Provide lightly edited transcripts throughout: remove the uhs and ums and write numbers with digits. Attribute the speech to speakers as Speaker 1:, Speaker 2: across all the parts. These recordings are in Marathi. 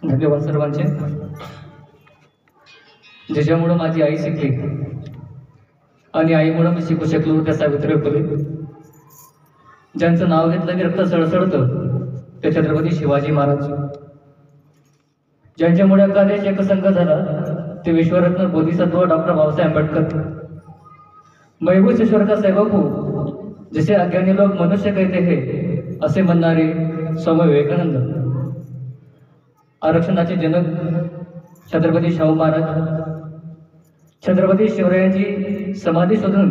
Speaker 1: धन्यवाद सर्वांचे. ज्याच्यामुळं माझी आई शिकली आणि आईमुळं मी शिकू शकलो त्या सावित्रीबाई फुले. ज्यांचं नाव घेतलं की रक्त सळसळतं ते छत्रपती शिवाजी महाराज. ज्यांच्यामुळे अख्खा देश एकसंघ झाला ते विश्वरत्न बोधिसत्व डॉक्टर बाबासाहेब आंबेडकर. महबूब ईश्वर का सेवक हूँ जिसे अज्ञानी लोग मनुष्य कहते हैं असे म्हणणारे स्वामी विवेकानंद. आरक्षणाचे जनक छत्रपती शाहू महाराज. छत्रपती शिवरायांची समाधी शोधून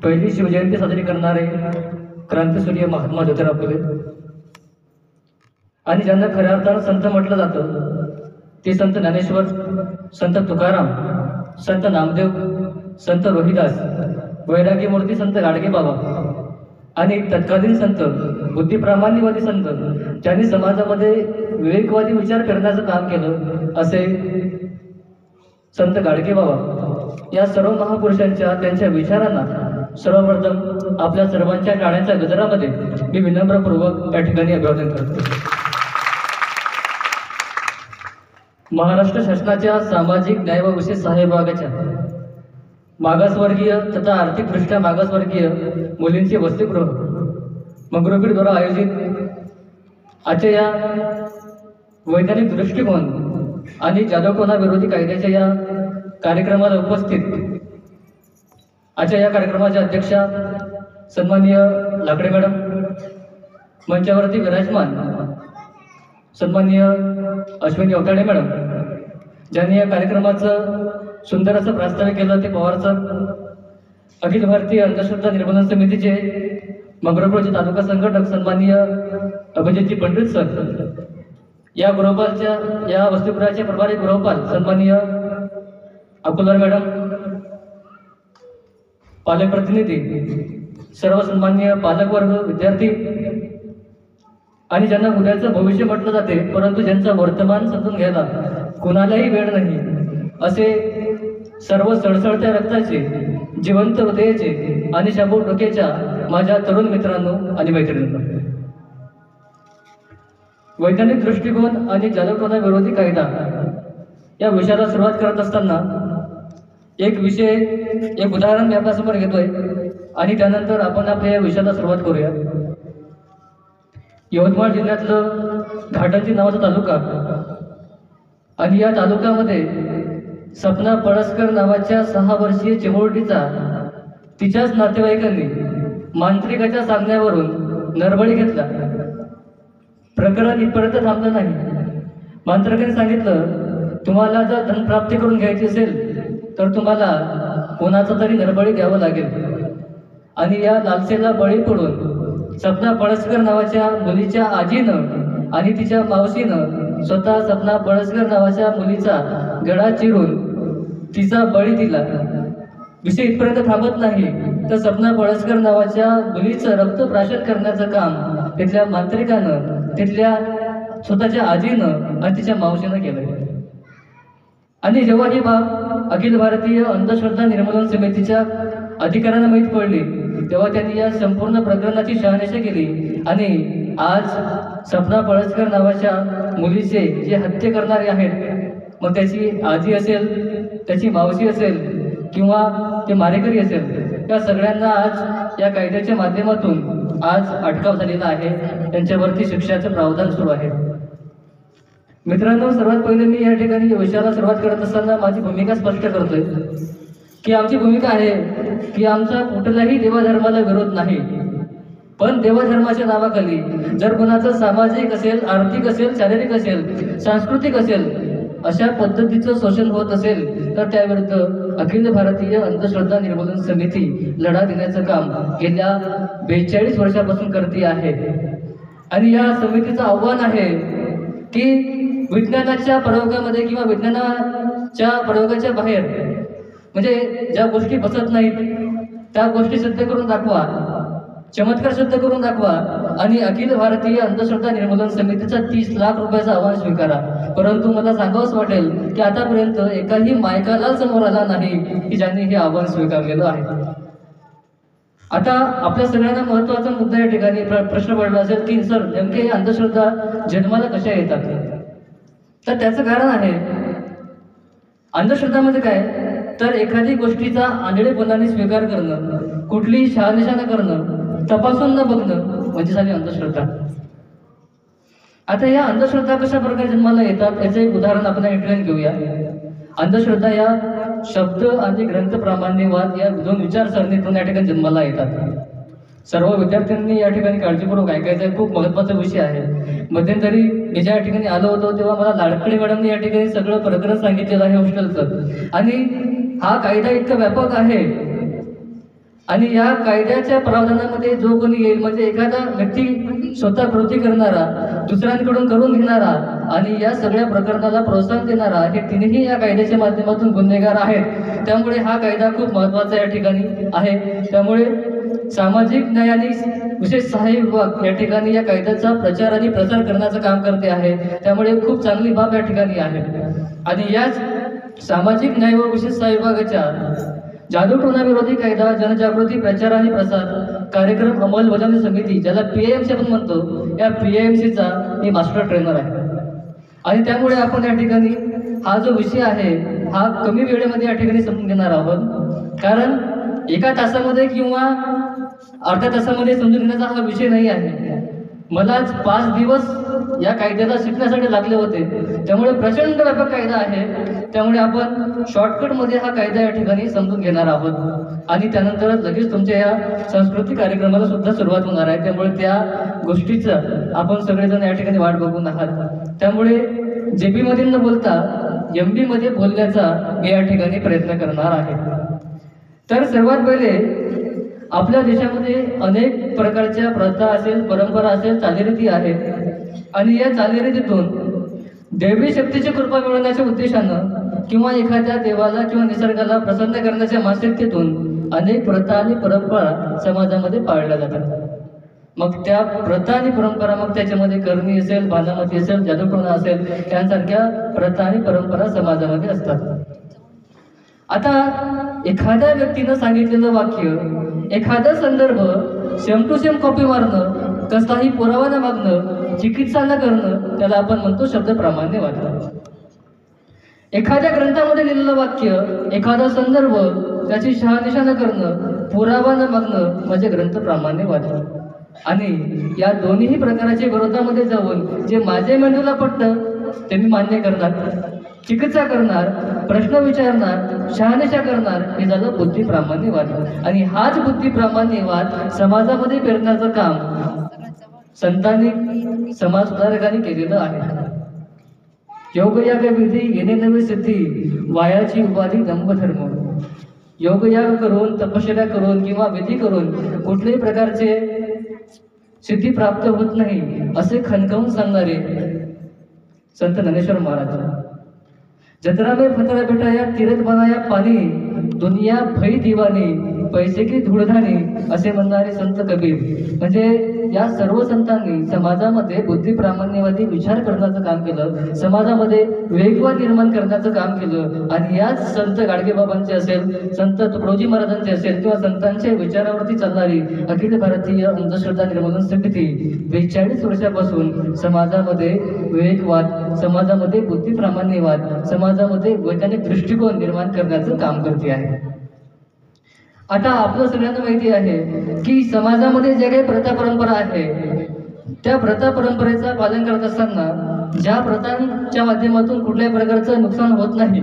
Speaker 1: पहिली शिवजयंती साजरी करणारे क्रांतीसूर्य महात्मा ज्योतिराव फुले. आणि ज्यांना खऱ्या अर्थानं संत म्हटलं जातं ते संत ज्ञानेश्वर, संत तुकाराम, संत नामदेव, संत रोहिदास, वैरागी मूर्ती संत गाडगे बाबा आणि तत्कालीन संत बुद्धिप्रामाण्यवादी संत ज्यांनी समाजामध्ये विवेकवादी विचार करण्याचं काम केलं असे संत गाडगे बाबा. या सर्व महापुरुषांच्या त्यांच्या विचारांना सर्वप्रथम आपल्या सर्वांच्या टाळ्यांच्या गजरामध्ये मी विनम्रपूर्वक या ठिकाणी अभिवादन करतो. महाराष्ट्र शासनाच्या सामाजिक न्याय व विशेष सहाय्य विभागाच्या मागासवर्गीय तथा आर्थिकदृष्ट्या मागासवर्गीय मुलींचे वसतिगृह मंगरुळपीरद्वारा आयोजित आजच्या या वैज्ञानिक दृष्टिकोन आणि जादूटोणा विरोधी कायद्याच्या या कार्यक्रमाला उपस्थित आजच्या या कार्यक्रमाच्या अध्यक्षा सन्माननीय लाकडे मॅडम, मंचावरती विराजमान सन्माननीय अश्विनी अवताडे मॅडम, ज्यांनी या कार्यक्रमाचं सुंदर असं प्रास्ताविक केलं ते पवार सर, अखिल भारतीय अंधश्रद्धा निर्मूलन समितीचे मंगरुळपीरचे तालुका संघटक सन्माननीय अभिजितजी पंडित सर, या गृहपालच्या या वसतिगृहाचे प्रभारी गृहपाल सन्माननीय अकोलर मॅडम, पालक प्रतिनिधी, सर्व सन्माननीय पालकवर्ग, विद्यार्थी आणि ज्यांना उद्याचं भविष्य म्हटलं जाते परंतु ज्यांचं वर्तमान समजून घ्यायला कुणालाही वेळ नाही असे सर्व सळसळत्या रक्ताचे, जिवंत हृदयाचे आणि शाबूत डोक्याच्या माझ्या तरुण मित्रांनो आणि मैत्रिणींनो, वैज्ञानिक दृष्टिकोन आणि जादूटोणा विरोधी कायदा या विषयाला सुरुवात करत असताना एक उदाहरण मी आपल्यासमोर घेतोय आणि त्यानंतर आपण आपल्या या विषयाला सुरुवात करूया. यवतमाळ जिल्ह्यातलं घाटंजी नावाचा तालुका आणि या तालुक्यामध्ये सपना पळसकर नावाच्या 6 वर्षीय चिमुरडीचा तिच्याच नातेवाईकांनी मांत्रिकाच्या सांगण्यावरून नरबळी घेतला. प्रकरण इथपर्यंत थांबलं नाही. मांत्रिकाने सांगितलं, तुम्हाला जर धनप्राप्ती करून घ्यायची असेल तर तुम्हाला कोणाचा तरी नरबळी द्यावं लागेल. आणि या लालसेला बळी पडून सपना पळसकर नावाच्या मुलीच्या आजीनं आणि तिच्या मावशीनं स्वतः सपना पळसकर नावाच्या मुलीचा गळा चिरून तिचा बळी दिला. विषय इथपर्यंत थांबत नाही तर सपना पळसकर नावाच्या मुलीचं रक्तप्राशन करण्याचं काम तिथल्या मांत्रिकानं, तिथल्या स्वतःच्या आजीनं आणि तिच्या मावशीनं केलं. आणि जेव्हा ही बाब अखिल भारतीय अंधश्रद्धा निर्मूलन समितीच्या अधिकाऱ्यांना माहीत पडली तेव्हा त्यांनी या संपूर्ण प्रकरणाची शहानिशा केली आणि आज सपना पळसकर नावाच्या मुलीचे जे हत्या करणारे आहेत, मग त्याची आजी असेल, त्याची मावशी असेल किंवा ते मारेकरी असेल, त्या सगळ्यांना आज या कायद्याच्या माध्यमातून आज अटकाव झालेला आहे. त्यांच्यावरती शिक्षाचं प्रावधान सुरू आहे. मित्रांनो, सर्वात पहिले मी या ठिकाणी विषयाला सुरुवात करत असताना माझी भूमिका स्पष्ट करतोय की आमची भूमिका आहे की आमचा कुठल्याही देवधर्माला विरोध नाही, पण देवधर्माच्या नावाखाली जर कोणाचं सामाजिक असेल, आर्थिक असेल, शारीरिक असेल, सांस्कृतिक असेल अशा पद्धतीचं शोषण होत असेल तर त्याविरुद्ध अखिल भारतीय अंधश्रद्धा निर्मूलन समिती लढा देण्याचं काम गेल्या 42 वर्षापासून करते आहे. आणि या समितीचं आव्हान आहे की विज्ञानाच्या प्रयोगामध्ये किंवा विज्ञानाच्या प्रयोगाच्या बाहेर म्हणजे ज्या गोष्टी बसत नाहीत त्या गोष्टी सिद्ध करून दाखवा, चमत्कार सिद्ध करून दाखवा आणि अखिल भारतीय अंधश्रद्धा निर्मूलन समितीचा 30 लाख रुपयाचं आव्हान स्वीकारा. परंतु मला सांगावंच वाटेल की आतापर्यंत एकाही मायकाला समोर आला नाही की ज्यांनी हे आव्हान स्वीकारलेलं आहे. आता आपल्या सगळ्यांना महत्त्वाचा मुद्दा या ठिकाणी प्रश्न पडला असेल की सर नेमके अंधश्रद्धा जन्माला कशा येतात. तर त्याचं कारण आहे, अंधश्रद्धामध्ये काय, तर एखादी गोष्टीचा आंधळेपणाने स्वीकार करणं, कुठलीही शहानिशा न करणं, तपासून न बघणं म्हणजे झाली अंधश्रद्धा. आता या अंधश्रद्धा कशा प्रकारे जन्माला येतात याचं एक उदाहरण आपण या ठिकाणी घेऊया. अंधश्रद्धा या शब्द आणि ग्रंथ प्रामाण्यवाद या दोन विचारसरणीतून या ठिकाणी जन्माला येतात. सर्व विद्यार्थ्यांनी या ठिकाणी काळजीपूर्वक ऐकायचा खूप महत्त्वाचा विषय आहे. मध्यंतरी मी ज्या ठिकाणी आलो होतो तेव्हा मला लाडकडी मॅडमने या ठिकाणी सगळं प्रकरण सांगितलेलं आहे हॉस्टेलचं. आणि हा कायदा इतका व्यापक आहे आणि या कायद्याच्या प्रावधानामध्ये जो कोणी येईल म्हणजे एखादा व्यक्ती स्वतः कृती करणारा, दुसऱ्यांकडून करून घेणारा आणि या सगळ्या प्रकरणाला प्रोत्साहन देणारा, हे तिन्ही या कायद्याच्या माध्यमातून गुन्हेगार आहेत. त्यामुळे हा कायदा खूप महत्त्वाचा या ठिकाणी आहे. त्यामुळे सामाजिक न्याय आणि विशेष सहाय्य विभाग या ठिकाणी या कायद्याचा प्रचार आणि प्रसार करण्याचं काम करते आहे. त्यामुळे खूप चांगली बाब या ठिकाणी आहे. आणि याच सामाजिक न्याय व विशेष सहाय्य विभागाच्या जादूटोणा विरोधी कायदा जनजागृती प्रचार आणि प्रसार कार्यक्रम अंमलबजावणी समिती, ज्याला PIMC आपण म्हणतो, या PIMCचा मी मास्टर ट्रेनर आहे. आणि त्यामुळे आपण या ठिकाणी हा जो विषय आहे हा कमी वेळेमध्ये या ठिकाणी समजून घेणार आहोत. कारण एका तासामध्ये किंवा अर्ध्या तासामध्ये समजून घेण्याचा हा विषय नाही आहे. मलाच 5 दिवस या कायद्याला शिकण्यासाठी लागले होते. त्यामुळे प्रचंड व्यापक कायदा आहे. त्यामुळे आपण शॉर्टकटमध्ये हा कायदा या ठिकाणी समजून घेणार आहोत आणि त्यानंतर लगेच तुमच्या या सांस्कृतिक कार्यक्रमाला सुद्धा सुरुवात होणार आहे. त्यामुळे त्या गोष्टीचं आपण सगळेजण या ठिकाणी वाट बघून आहात. त्यामुळे JB मध्ये न बोलता MD मध्ये बोलण्याचा मी या ठिकाणी प्रयत्न करणार आहे. तर सर्वात पहिले आपल्या देशामध्ये अनेक प्रकारच्या प्रथा असेल, परंपरा असेल, चालीरीती आहेत आणि या चालीरीतीतून दैवी शक्तीची कृपा मिळवण्याच्या उद्देशानं किंवा एखाद्या देवाला किंवा निसर्गाला प्रसन्न करण्याच्या मानसिकतेतून अनेक प्रथा आणि परंपरा समाजामध्ये पाळल्या जातात. मग त्या प्रथा आणि परंपरा, मग त्याच्यामध्ये करणी असेल, भानामती असेल, जादूटोणा असेल, यांसारख्या प्रथा आणि परंपरा समाजामध्ये असतात. आता एखाद्या व्यक्तीनं सांगितलेलं वाक्य, एखादा संदर्भ सेम टू सेम कॉपी मारणं, कसलाही पुरावा न मागणं, चिकित्सा न करणं, त्याला आपण म्हणतो शब्द प्रामाण्यवाद. एखाद्या ग्रंथामध्ये लिहिलेलं वाक्य, एखादा संदर्भ त्याची शहानिशा न करणं, पुरावा न मागणं म्हणजे ग्रंथ प्रामाण्यवाद. आणि या दोन्ही प्रकाराच्या विरोधामध्ये जाऊन जे माझ्या मेंदूला पटतं ते मी मान्य करणार, चिकित्सा करणार, प्रश्न विचारणार, शहानिशा करणार, हे झालं बुद्धी प्रामाण्यवाद. आणि हाच बुद्धी प्रामाण्यवाद समाजामध्ये पेरण्याचं काम संतांनी, समाज सुधारकांनी केलेलं आहे. योगयाग विधी येणे नवे सिद्धी, वायाची उपाधी दंभधर्म. योगयाग करून, तपश्चर्या करून किंवा विधी करून कुठल्याही प्रकारचे सिद्धी प्राप्त होत नाही असे खणकावून सांगणारे संत ज्ञानेश्वर महाराज. जत्रा में फतरा बेटाया, तीरथ बनाया पाणी, दुनिया भई दिवानी, पैसे की धूळधानी असे म्हणणारे संत कबीर. म्हणजे या सर्व संतांनी समाजामध्ये बुद्धी प्रामाण्यवादी विचार करण्याचं काम केलं, समाजामध्ये वेगवान निर्माण करण्याचं काम केलं. आणि याच संत गाडगेबाबांचे असेल, संत तुकडोजी महाराजांचे असेल किंवा संतांच्या विचारावरती चालणारी अखिल भारतीय अंधश्रद्धा निर्मूलन समिती 42 वर्षापासून समाजामध्ये विवेकवाद, समाजामध्ये बुद्धी प्रामाण्यवाद, समाजामध्ये वैज्ञानिक दृष्टिकोन निर्माण करण्याचं काम करते आहे. आता आपलं सगळ्यांना माहिती आहे की समाजामध्ये ज्या काही प्रथा परंपरा आहे त्या प्रथा परंपरेचं पालन करत असताना ज्या प्रथांच्या माध्यमातून कुठल्याही प्रकारचं नुकसान होत नाही,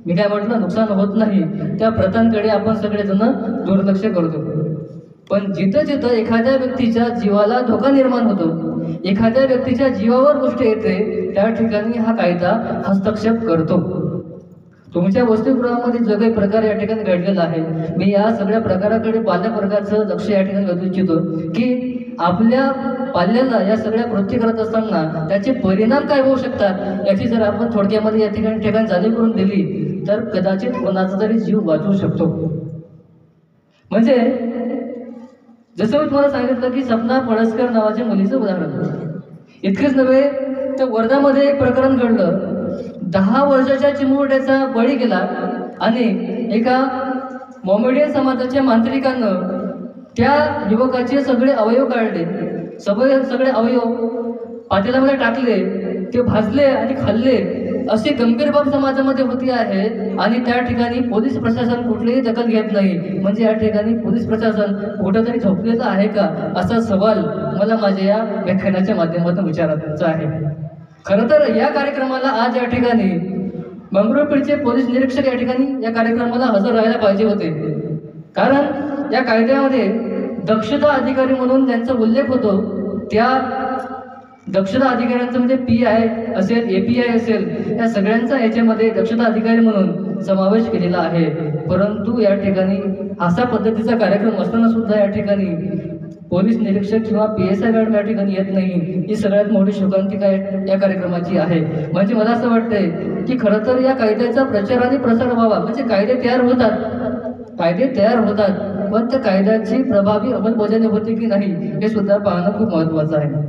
Speaker 1: मी काय म्हटलं, नुकसान होत नाही, त्या प्रथांकडे आपण सगळेजण दुर्लक्ष करतो. पण जिथं जिथं एखाद्या व्यक्तीच्या जीवाला धोका निर्माण होतो, एखाद्या व्यक्तीच्या जीवावर गोष्ट येते, त्या ठिकाणी हा कायदा हस्तक्षेप करतो. तुमच्या वसतिगृहामध्ये जो काही प्रकार या ठिकाणी घडलेला आहे, मी या सगळ्या प्रकाराकडे पालकवर्गाचं लक्ष या ठिकाणी वेधू इच्छितो की आपल्या पाल्याला या सगळ्या कृती करत असताना त्याचे परिणाम काय होऊ शकतात याची जर आपण थोडक्यामध्ये या ठिकाणी जाणीव करून दिली तर कदाचित कोणाचा तरी जीव वाचवू शकतो. म्हणजे जसं मी तुम्हाला सांगितलं की सपना पळसकर नावाच्या मुलीचं उदाहरण, इतकेच नव्हे तर वर्धामध्ये एक प्रकरण घडलं. 10 वर्षाच्या चिमुरड्याचा बळी गेला आणि एका मोमेडियन समाजाच्या मांत्रिकानं त्या युवकाचे सगळे अवयव काढले, सगळे अवयव पातेल्यामध्ये टाकले ते भाजले आणि खाल्ले अशी गंभीर बाब समाजामध्ये होती आहे आणि त्या ठिकाणी पोलीस प्रशासन कुठलीही दखल घेत नाही. म्हणजे या ठिकाणी पोलीस प्रशासन कुठंतरी झोपलेलं आहे का असा सवाल मला माझ्या या व्याख्यानाच्या माध्यमातून विचारायचा आहे. खरं तर या कार्यक्रमाला आज या ठिकाणी मंगरुळपीरचे पोलीस निरीक्षक या ठिकाणी या कार्यक्रमाला हजर राहायला पाहिजे होते. कारण या कायद्यामध्ये दक्षता अधिकारी म्हणून त्यांचा उल्लेख होतो. त्या दक्षता अधिकाऱ्यांचं म्हणजे PI असेल, API असेल, या सगळ्यांचा याच्यामध्ये दक्षता अधिकारी म्हणून समावेश केलेला आहे. परंतु या ठिकाणी अशा पद्धतीचा कार्यक्रम असताना सुद्धा या ठिकाणी पोलीस निरीक्षक किंवा PSI मॅडम या ठिकाणी येत नाही, ही सगळ्यात मोठी शोकांतिका या कार्यक्रमाची आहे. म्हणजे मला असं वाटतंय की खरं तर या कायद्याचा प्रचार आणि प्रसार व्हावा. म्हणजे कायदे तयार होतात, पण त्या कायद्याची प्रभावी अंमलबजावणी होते की नाही हे सुद्धा पाहणं खूप महत्त्वाचं आहे.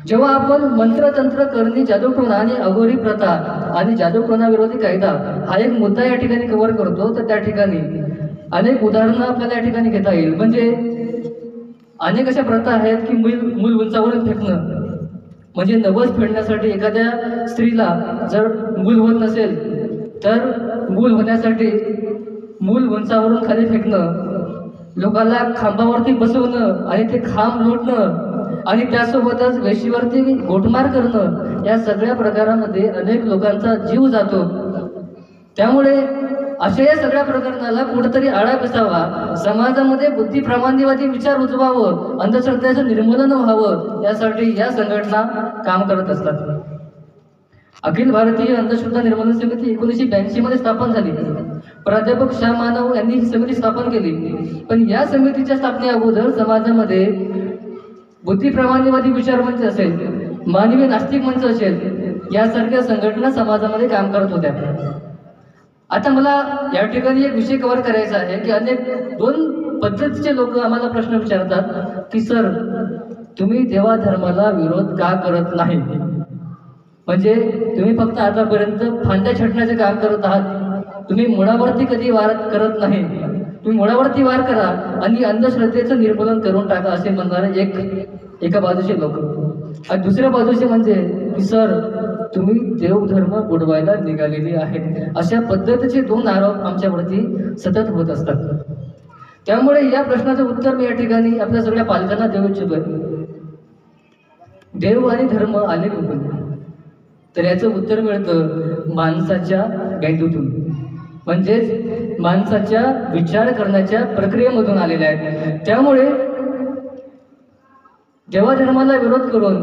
Speaker 1: जेव्हा आपण मंत्रतंत्र करणी, जादूटोणा आणि अघोरी प्रथा आणि जादूटोणा विरोधी कायदा हा एक मुद्दा या ठिकाणी कव्हर करतो, तर त्या ठिकाणी अनेक उदाहरणं आपल्याला या ठिकाणी घेता येईल. म्हणजे अनेक अशा प्रथा आहेत की मूल उंचावरून फेकणं. म्हणजे नवस फेडण्यासाठी एखाद्या स्त्रीला जर मूल होत नसेल तर मूल होण्यासाठी मूल उंचावरून खाली फेकणं, लोकांना खांबावरती बसवणं आणि ते खांब लोटणं आणि त्यासोबतच वेशीवरती गोटमार करणं, या सगळ्या प्रकारामध्ये अनेक लोकांचा जीव जातो. त्यामुळे अशा या सगळ्या प्रकरणाला कुठेतरी आळा बसावा, समाजामध्ये बुद्धिप्रामाण्यवादी विचार रुजवावं, अंधश्रद्धेचं निर्मूलन व्हावं, यासाठी या संघटना काम करत असतात. अखिल भारतीय अंधश्रद्धा निर्मूलन समिती 1982 मध्ये स्थापन झाली. प्राध्यापक श्याम मानव यांनी ही समिती स्थापन केली. पण या समितीच्या स्थापने अगोदर समाजामध्ये बुद्धिप्रामाण्यवादी विचार मंच असेल, मानवी नास्तिक मंच असेल, यासारख्या संघटना समाजामध्ये काम करत होत्या. आता मला या ठिकाणी एक विषय कव्हर करायचा आहे की अनेक दोन पद्धतीचे लोक आम्हाला प्रश्न विचारतात की सर, तुम्ही देवा धर्माला विरोध का करत नाही? म्हणजे तुम्ही फक्त आतापर्यंत फांद्या छाटण्याचे काम करत आहात, तुम्ही मुळावरती कधी वार करत नाही. तुम्ही मुळावरती वार करा आणि अंधश्रद्धेचं निर्मूलन करून टाका असे म्हणणारे एका बाजूचे लोक, आणि दुसऱ्या बाजूचे म्हणजे की सर, तुम्ही देवधर्म बुडवायला निघालेली आहे. अशा पद्धतीचे दोन आरोप आमच्यावरती सतत होत असतात. त्यामुळे या प्रश्नाचं उत्तर मी या ठिकाणी आपल्या सगळ्या पालकांना देऊ इच्छितोय. देव आणि धर्म आले कुठून? तर याचं उत्तर मिळतं माणसाच्या मेंदूतून, म्हणजेच माणसाच्या विचार करण्याच्या प्रक्रियेमधून आलेले आहेत. त्यामुळे देवाधर्माला विरोध करून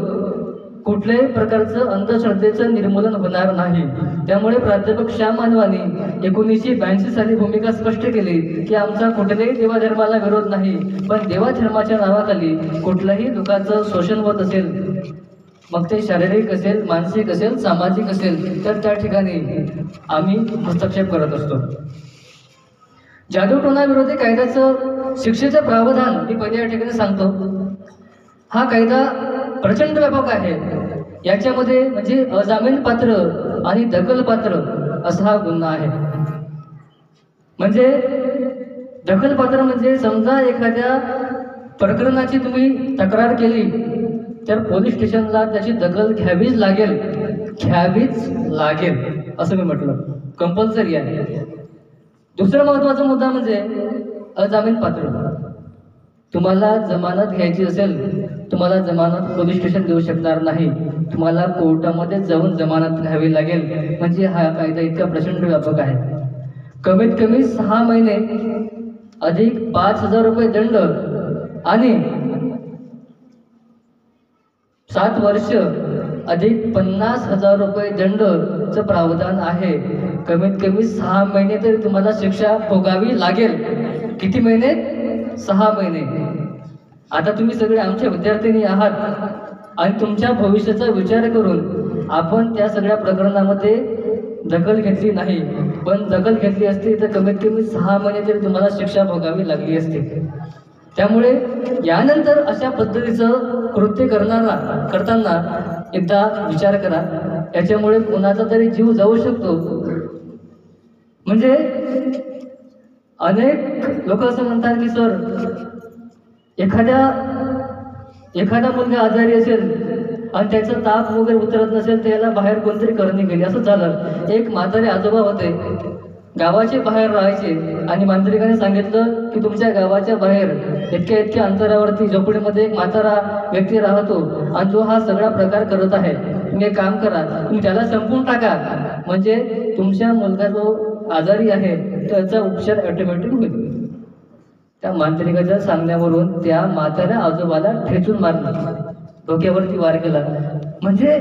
Speaker 1: कुठल्याही प्रकारचं अंधश्रद्धेचं निर्मूलन होणार नाही. त्यामुळे प्राध्यापक श्याम मानवानी 1982 साली भूमिका स्पष्ट केली की आमचा कुठल्याही देवाधर्माला विरोध नाही, पण देवाधर्माच्या नावाखाली कुठल्याही लोकांचं शोषण होत असेल, मग ते शारीरिक असेल, मानसिक असेल, सामाजिक असेल, तर त्या ठिकाणी आम्ही हस्तक्षेप करत असतो. जादूटोणा विरोधी कायद्याचं शिक्षेचं प्रावधान मी पहिले या ठिकाणी सांगतो. हा कायदा प्रचंड व्यापक आहे. याच्यामध्ये म्हणजे अजामीनपात्र आणि दखलपात्र असा हा गुन्हा आहे. म्हणजे दखलपात्र म्हणजे समजा एखाद्या प्रकरणाची तुम्ही तक्रार केली तर पोलीस स्टेशनला त्याची दखल घ्यावीच लागेल असं मी म्हटलं, कंपल्सरी आहे. दुसरा महत्त्वाचा मुद्दा म्हणजे अजामीनपात्र. तुम्हाला जमानत घ्यायची असेल, तुम्हाला जमानत पोलीस स्टेशन देऊ शकणार नाही, तुम्हाला कोर्टामध्ये जाऊन जमानत घ्यावी लागेल. म्हणजे हा कायदा इतका प्रचंड व्यापक आहे. कमीत कमी 6 महिने अधिक 5,000 रुपये दंड आणि 7 वर्ष अधिक 50,000 रुपये दंडचं प्रावधान आहे. कमीत कमी 6 महिने तरी तुम्हाला शिक्षा भोगावी लागेल. किती महिने? 6 महिने. आता तुम्ही सगळे आमचे विद्यार्थिनी आहात आणि तुमच्या भविष्याचा विचार करून आपण त्या सगळ्या प्रकरणामध्ये दखल घेतली नाही, पण दखल घेतली असती तर कमीत कमी 6 महिने तरी तुम्हाला शिक्षा भोगावी लागली असती. त्यामुळे यानंतर अशा पद्धतीचं कृत्य करताना एकदा विचार करा. याच्यामुळे कोणाचा तरी जीव जाऊ शकतो. म्हणजे अनेक लोक असं म्हणतात की सर, एखादा मुलगा आजारी असेल आणि त्याचं ताप वगैरे उतरत नसेल तर याला बाहेर कोणतरी करणी केली. असं झालं. एक म्हातारे आजोबा होते, गावाचे बाहेर राहायचे आणि मांत्रिकाने सांगितलं की तुमच्या गावाच्या बाहेर इतक्या अंतरावरती झोपडीमध्ये एक म्हातारा व्यक्ती राहतो आणि तो हा सगळा प्रकार करत आहे. तुम्ही एक काम करा, तुम्ही त्याला संपवून टाका, म्हणजे तुमच्या मुलगा जो आजारी आहे त्याचा उपचार ऑटोमॅटिक होईल. त्या मांत्रिकाच्या सांगण्यावरून त्या म्हाताऱ्या आजोबाला ठेचून मारलं, डोक्यावरती वार केला. म्हणजे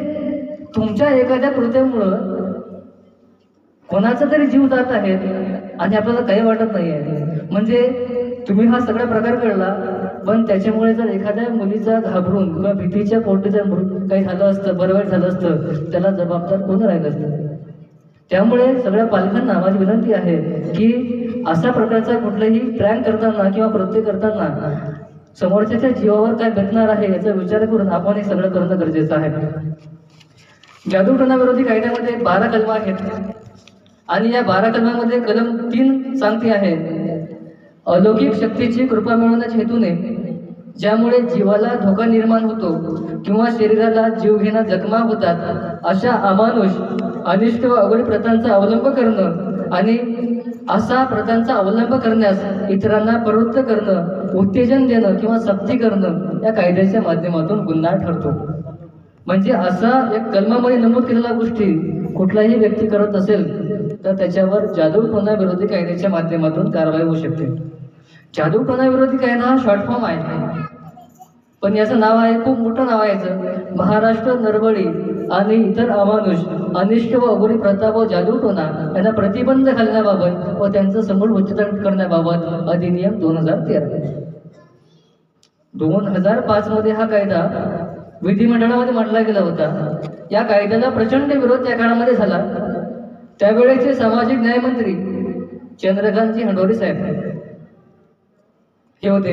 Speaker 1: तुमच्या एखाद्या कृत्यामुळं कोणाचा तरी जीव जात आहे आणि आपल्याला काही वाटत नाही आहे. म्हणजे तुम्ही हा सगळा प्रकार कळला, पण त्याच्यामुळे जर एखाद्या मुलीचा घाबरून किंवा भीतीच्या पोटी जर काही झालं असतं, बरं वाईट झालं असतं, त्याला जबाबदार कोण राहिलं असतं. त्यामुळे सगळ्या पालकांना माझी विनंती आहे की अशा प्रकारचा कुठलाही प्रँक करताना किंवा प्रत्येक करताना समोरच्याच्या जीवावर काय बेतणार आहे याचा विचार करून आपण हे सगळं करणं गरजेचं आहे. जादूटोणा विरोधी कायद्यामध्ये 12 कलम आहेत आणि या 12 कलमामध्ये कलम 3 सांगते आहे, अलौकिक शक्तीची कृपा मिळवण्याच्या हेतूने ज्यामुळे जीवाला धोका निर्माण होतो किंवा शरीराला जीवघेण्या जखमा होतात अशा अमानुष अनिष्ट व अवघड प्रथांचा अवलंब करणं आणि अशा प्रथांचा अवलंब करण्यास इतरांना प्रवृत्त करणं, उत्तेजन देणं किंवा सक्ती करणं या कायद्याच्या माध्यमातून गुन्हा ठरतो. म्हणजे असा एक कलमामध्ये नमूद केलेल्या गोष्टी कुठलाही व्यक्ती करत असेल तर त्याच्यावर जादूटोणा विरोधी कायद्याच्या माध्यमातून कारवाई होऊ शकते. जादूटोणा विरोधी कायदा हा शॉर्ट फॉर्म आहे, पण याचं नाव आहे, खूप मोठं नाव आहे याचं, महाराष्ट्र नरबळी आणि इतर अमानुष अनिष्ट व अघोरी प्रथा व जादूटोणा यांना प्रतिबंध घालण्याबाबत व त्यांचं समूळ उच्चाटन करण्याबाबत अधिनियम 2013. 2005 मध्ये हा कायदा विधिमंडळामध्ये मांडला गेला होता. या कायद्याला प्रचंड विरोध त्या काळामध्ये झाला. त्यावेळेचे सामाजिक न्यायमंत्री चंद्रकांतजी हंडोरे साहेब हे होते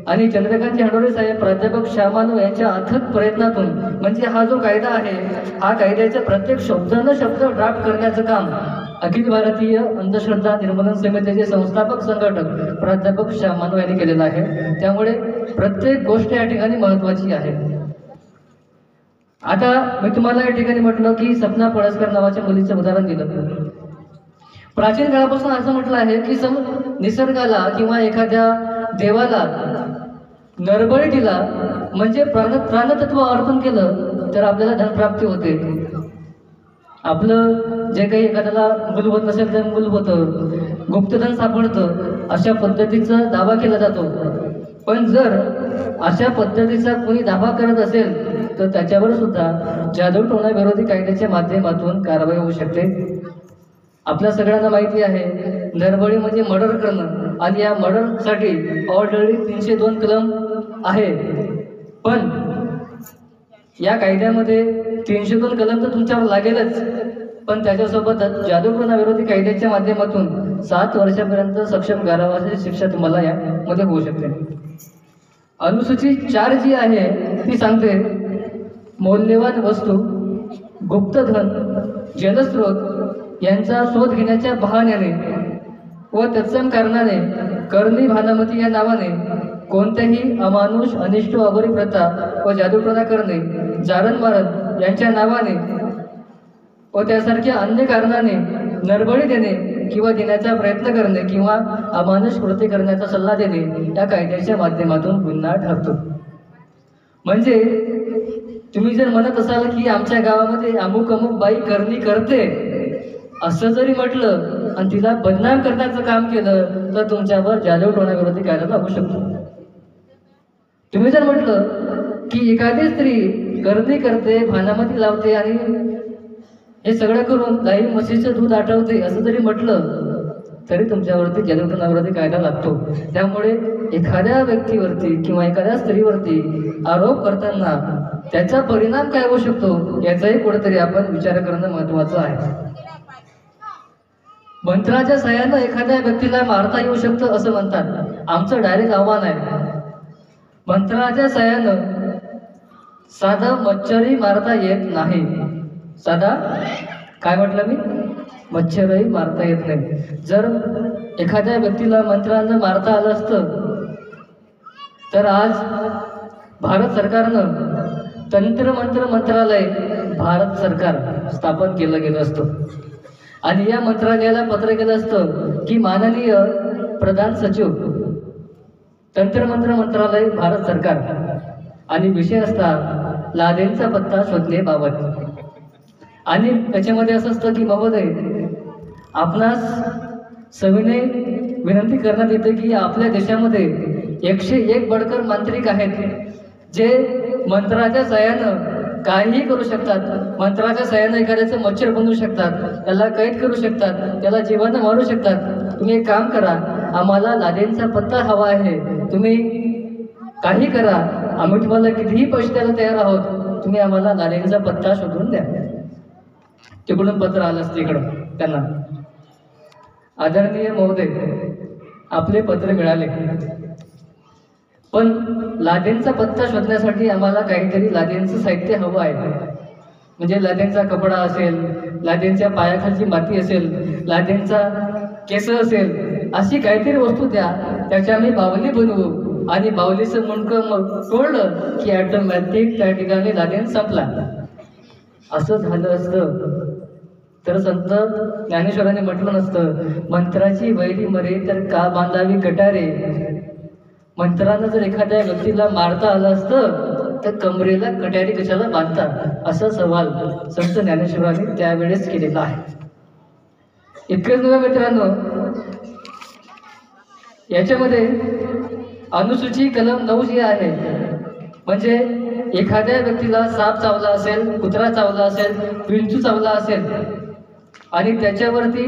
Speaker 1: आणि चंद्रकांतजी हंडोरे साहेब प्राध्यापक श्यामानव यांच्या अथक प्रयत्नातून म्हणजे हा जो कायदा आहे हा कायद्याचा प्रत्येक शब्द ड्राफ्ट करण्याचं काम अखिल भारतीय अंधश्रद्धा निर्मूलन समितीचे संस्थापक संघटक प्राध्यापक श्यामानव यांनी केलेला आहे. त्यामुळे प्रत्येक गोष्ट या ठिकाणी महत्त्वाची आहे. आता मी तुम्हाला या ठिकाणी म्हटलं की सपना पळसकर नावाच्या मुलीचं उदाहरण दिलं. प्राचीन काळापासून असं म्हटलं आहे की निसर्गाला किंवा एखाद्या देवाला नरबळी दिला म्हणजे प्राणतत्व अर्पण केलं तर आपल्याला धनप्राप्ती होते. आपलं जे काही एखाद्याला मूल होत नसेल तर मूल होतं, गुप्तधन सापडतं, अशा पद्धतीचा दावा केला जातो. पण जर अशा पद्धतीचा कोणी दावा करत असेल तर त्याच्यावर सुद्धा जादूटोणा विरोधी कायद्याच्या माध्यमातून कारवाई होऊ शकते. आपल्या सगळ्यांना माहिती आहे नरबळी म्हणजे मर्डर करणं आणि या मर्डरसाठी ऑलरेडी 302 कलम आहे. पण या कायद्यामध्ये 302 कलम तर तुमच्यावर लागेलच, पण त्याच्यासोबत जादूटोणा विरोधी कायद्याच्या माध्यमातून 7 वर्षापर्यंत सक्षम कारावासाची शिक्षा तुम्हाला यामध्ये होऊ शकते. अनुसूची 4 जी आहे ती सांगते मौल्यवान वस्तू, गुप्तधन, जलस्रोत यांचा शोध घेण्याच्या बहाण्याने व तत्सम कारणाने करणी भानामती या नावाने कोणत्याही अमानुष अनिष्ट अघोरी प्रथा व जादूटोणा करणे, जारण मारण यांच्या नावाने व त्यासारख्या अन्य कारणाने नरबळी देणे किंवा देण्याचा प्रयत्न करणे किंवा अमानुष कृत्य करण्याचा सल्ला देणे या कायद्याच्या माध्यमातून गुन्हा ठरतो. म्हणजे तुम्ही जर म्हणत असाल की आमच्या गावामध्ये अमुक बाई करणी करते असं जरी म्हटलं आणि तिला बदनाम करण्याचं काम केलं तर तुमच्यावर जादूटोणा विरोधी कायदा लागू शकतो. तुम्ही जर म्हटलं की एखादी स्त्री करणी करते, भानामती लावते आणि हे सगळं करून गाई म्हशीचं दूध आठवते असं जरी म्हटलं तरी तुमच्यावरती जादूटोणा विरोधी कायदा लागतो. त्यामुळे एखाद्या व्यक्तीवरती किंवा एखाद्या स्त्रीवरती आरोप करताना त्याचा परिणाम काय होऊ शकतो याचाही कुठेतरी आपण विचार करणं महत्त्वाचं आहे. मंत्राच्या सहाय्यानं एखाद्या व्यक्तीला मारता येऊ शकतं असं म्हणतात. आमचं डायरेक्ट आव्हान आहे, मंत्राच्या सहाय्यानं साधा मच्छरही मारता येत नाही. साधा काय म्हटलं मी, मच्छरही मारता येत नाही. जर एखाद्या व्यक्तीला मंत्रानं मारता आलं असतं तर आज भारत सरकारनं तंत्रमंत्र मंत्रालय भारत सरकार स्थापन केलं गेलं असतं आणि या मंत्रालयाला पत्र गेलं असतं की माननीय प्रधान सचिव तंत्रमंत्र मंत्रालय भारत सरकार आणि विषय असता लादेनचा पत्ता शोधण्याबाबत. आणि त्याच्यामध्ये असं असतं की महोदय आपणास सविनय विनंती करण्यात येते की आपल्या देशामध्ये 101 बडकर मांत्रिक आहेत जे मंत्राच्या सहाय्यानं काहीही करू शकतात. मंत्राच्या सहाय्यानं एखाद्याचं मच्छर बनवू शकतात, त्याला कैद करू शकतात, त्याला जिवंत मारू शकतात. तुम्ही एक काम करा, आम्हाला लादेनचा पत्ता हवा आहे, तुम्ही काही करा, आम्ही तुम्हाला कितीही पैसे द्यायला तयार आहोत, तुम्ही आम्हाला लादेनचा पत्ता शोधून द्या. तिकडून पत्र आलं असतं इकडं त्यांना, आदरणीय महोदय आपले पत्र मिळाले, पण लादेनचा पत्ता शोधण्यासाठी आम्हाला काहीतरी लादेनचं साहित्य हवं आहे. म्हणजे लादेनचा कपडा असेल, लादेनच्या पायाखालची माती असेल, लादेनचा केस असेल, अशी काहीतरी वस्तू द्या, त्याची आम्ही बावली बनवू आणि बावलीचं मुंडकं मग तोडलं की ऑटोमॅटिक त्या ठिकाणी लादेन संपला. असं झालं असतं तर संत ज्ञानेश्वरांनी म्हटलं नसतं, मंत्राची वैरी मरे तर का बांधावी कटारे. मंत्रानं जर एखाद्या व्यक्तीला मारता आलं असतं तर कमरेला कटारी कशाला बांधतात, असा सवाल संत ज्ञानेश्वरांनी त्यावेळेस केलेला आहे. इतकेच नव्हे मित्रांनो, याच्यामध्ये अनुसूची कलम 9 जी आहे, म्हणजे एखाद्या व्यक्तीला साप चावला असेल, कुत्रा चावला असेल, विंचू चावला असेल आणि त्याच्यावरती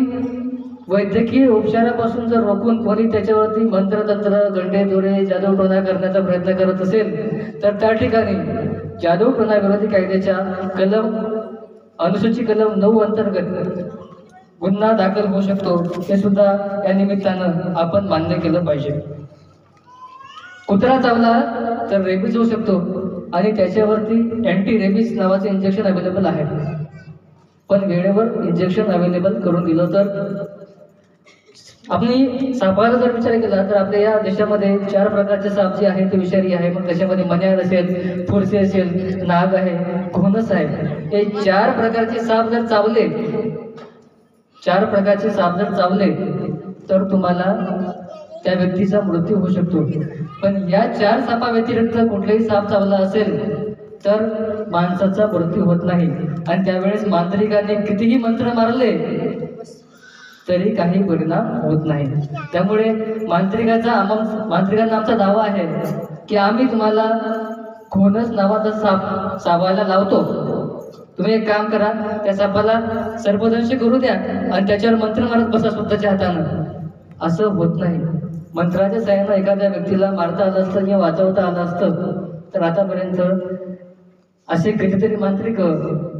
Speaker 1: वैद्यकीय उपचारापासून जर रोखून कोणी त्याच्यावरती मंत्रतंत्र, गंडे दोरे, जादूटोणा करण्याचा प्रयत्न करत असेल तर त्या ठिकाणी जादूटोणा विरोधी कायद्याच्या अनुसूची कलम 9 अंतर्गत गुन्हा दाखल होऊ शकतो. हे सुद्धा या निमित्तानं आपण मान्य केलं पाहिजे. कुत्रा चावला तर रेबीज होऊ शकतो आणि त्याच्यावरती अँटी रेबीज नावाचं इंजेक्शन अवेलेबल आहे, पण वेळेवर इंजेक्शन अवेलेबल करून दिलं तर. आपण सापाला जर विचार केला तर आपल्या या देशामध्ये 4 प्रकारचे साप जे आहेत ते विषारी आहे. मग त्याच्यामध्ये मण्यार असेल, फुरसे असेल, नाग आहे, घोणस आहे. हे 4 प्रकारचे साप जर चावले, 4 प्रकारचे साप जर चावले तर तुम्हाला त्या व्यक्तीचा मृत्यू होऊ शकतो. पण या 4 सापा व्यतिरिक्त कुठलाही साप चावला असेल तर माणसाचा मृत्यू होत नाही. आणि त्यावेळेस मांत्रिकाने कितीही मंत्र मारले तरी काही परिणाम होत नाही. त्यामुळे मांत्रिकांना आमचा दावा आहे की आम्ही तुम्हाला घोणस नावाचा साप चावायला लावतो. तुम्ही एक काम करा, त्या सापाला सर्पदंश करू द्या आणि त्याच्यावर मंत्र मारत बसा स्वतःच्या हातानं. असं होत नाही. मंत्राच्या सहाय्यानं एखाद्या व्यक्तीला मारता आलं असतं किंवा वाचवता आलं असतं तर आतापर्यंत असे कितीतरी मांत्रिक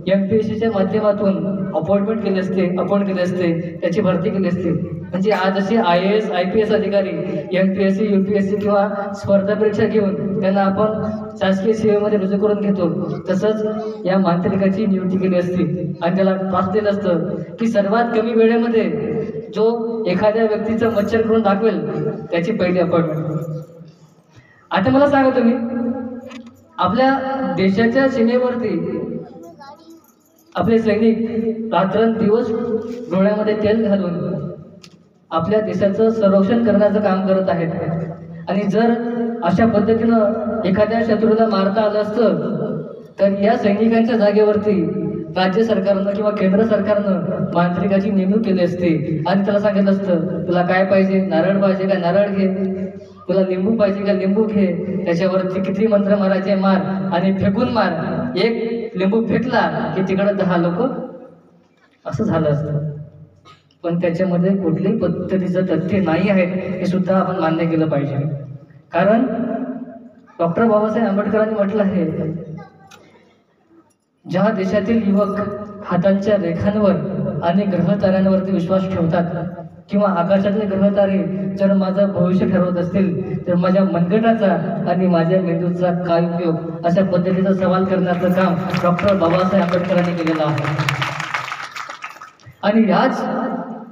Speaker 1: MPSCच्या माध्यमातून अपॉइंट केले असते, त्याची भरती केली असते. म्हणजे आज असे IAS IPS अधिकारी MPSC UPSC किंवा स्पर्धा परीक्षा घेऊन त्यांना आपण शासकीय सेवेमध्ये रुजू करून घेतो, तसंच या मांत्रिकाची नियुक्ती केली असती आणि त्याला त्रास दिलं असतं की सर्वात कमी वेळेमध्ये जो एखाद्या व्यक्तीचं मच्छर करून दाखवेल त्याची पहिली अपॉइंटमेंट. आता मला सांगा तुम्ही, आपल्या देशाच्या सीमेवरती आपले सैनिक रात्रंदिवस डोळ्यामध्ये तेल घालून आपल्या देशाचं संरक्षण करण्याचं काम करत आहेत. आणि जर अशा पद्धतीनं एखाद्या शत्रूला मारता आलं असतं तर या सैनिकांच्या जागेवरती राज्य सरकारनं किंवा केंद्र सरकारनं मांत्रिकाची नेमणूक केली असते आणि त्याला सांगितलं असतं, तुला काय पाहिजे, नारळ पाहिजे का नारळ घे, तुला लिंबू पाहिजे का लिंबू घे, त्याच्यावरती किती मंत्र मारायचे मार आणि फेकून मार. एक लिंबू फेकला की तिकडं 10 लोक. असं झालं असतं. पण त्याच्यामध्ये कुठल्याही पद्धतीचं तथ्य नाही आहे, हे सुद्धा आपण मान्य केलं पाहिजे. कारण डॉक्टर बाबासाहेब आंबेडकरांनी म्हटलं आहे, ज्या देशातील युवक हातांच्या रेखांवर आणि ग्रहताऱ्यांवरती विश्वास ठेवतात किंवा आकाशातले ग्रहतारे जर माझं भविष्य ठरवत असतील तर माझ्या मनगटाचा आणि माझ्या मेंदूचा काय उपयोग, अशा पद्धतीचा सवाल करण्याचं काम डॉक्टर बाबासाहेब आंबेडकरांनी केलेलं आहे. आणि याच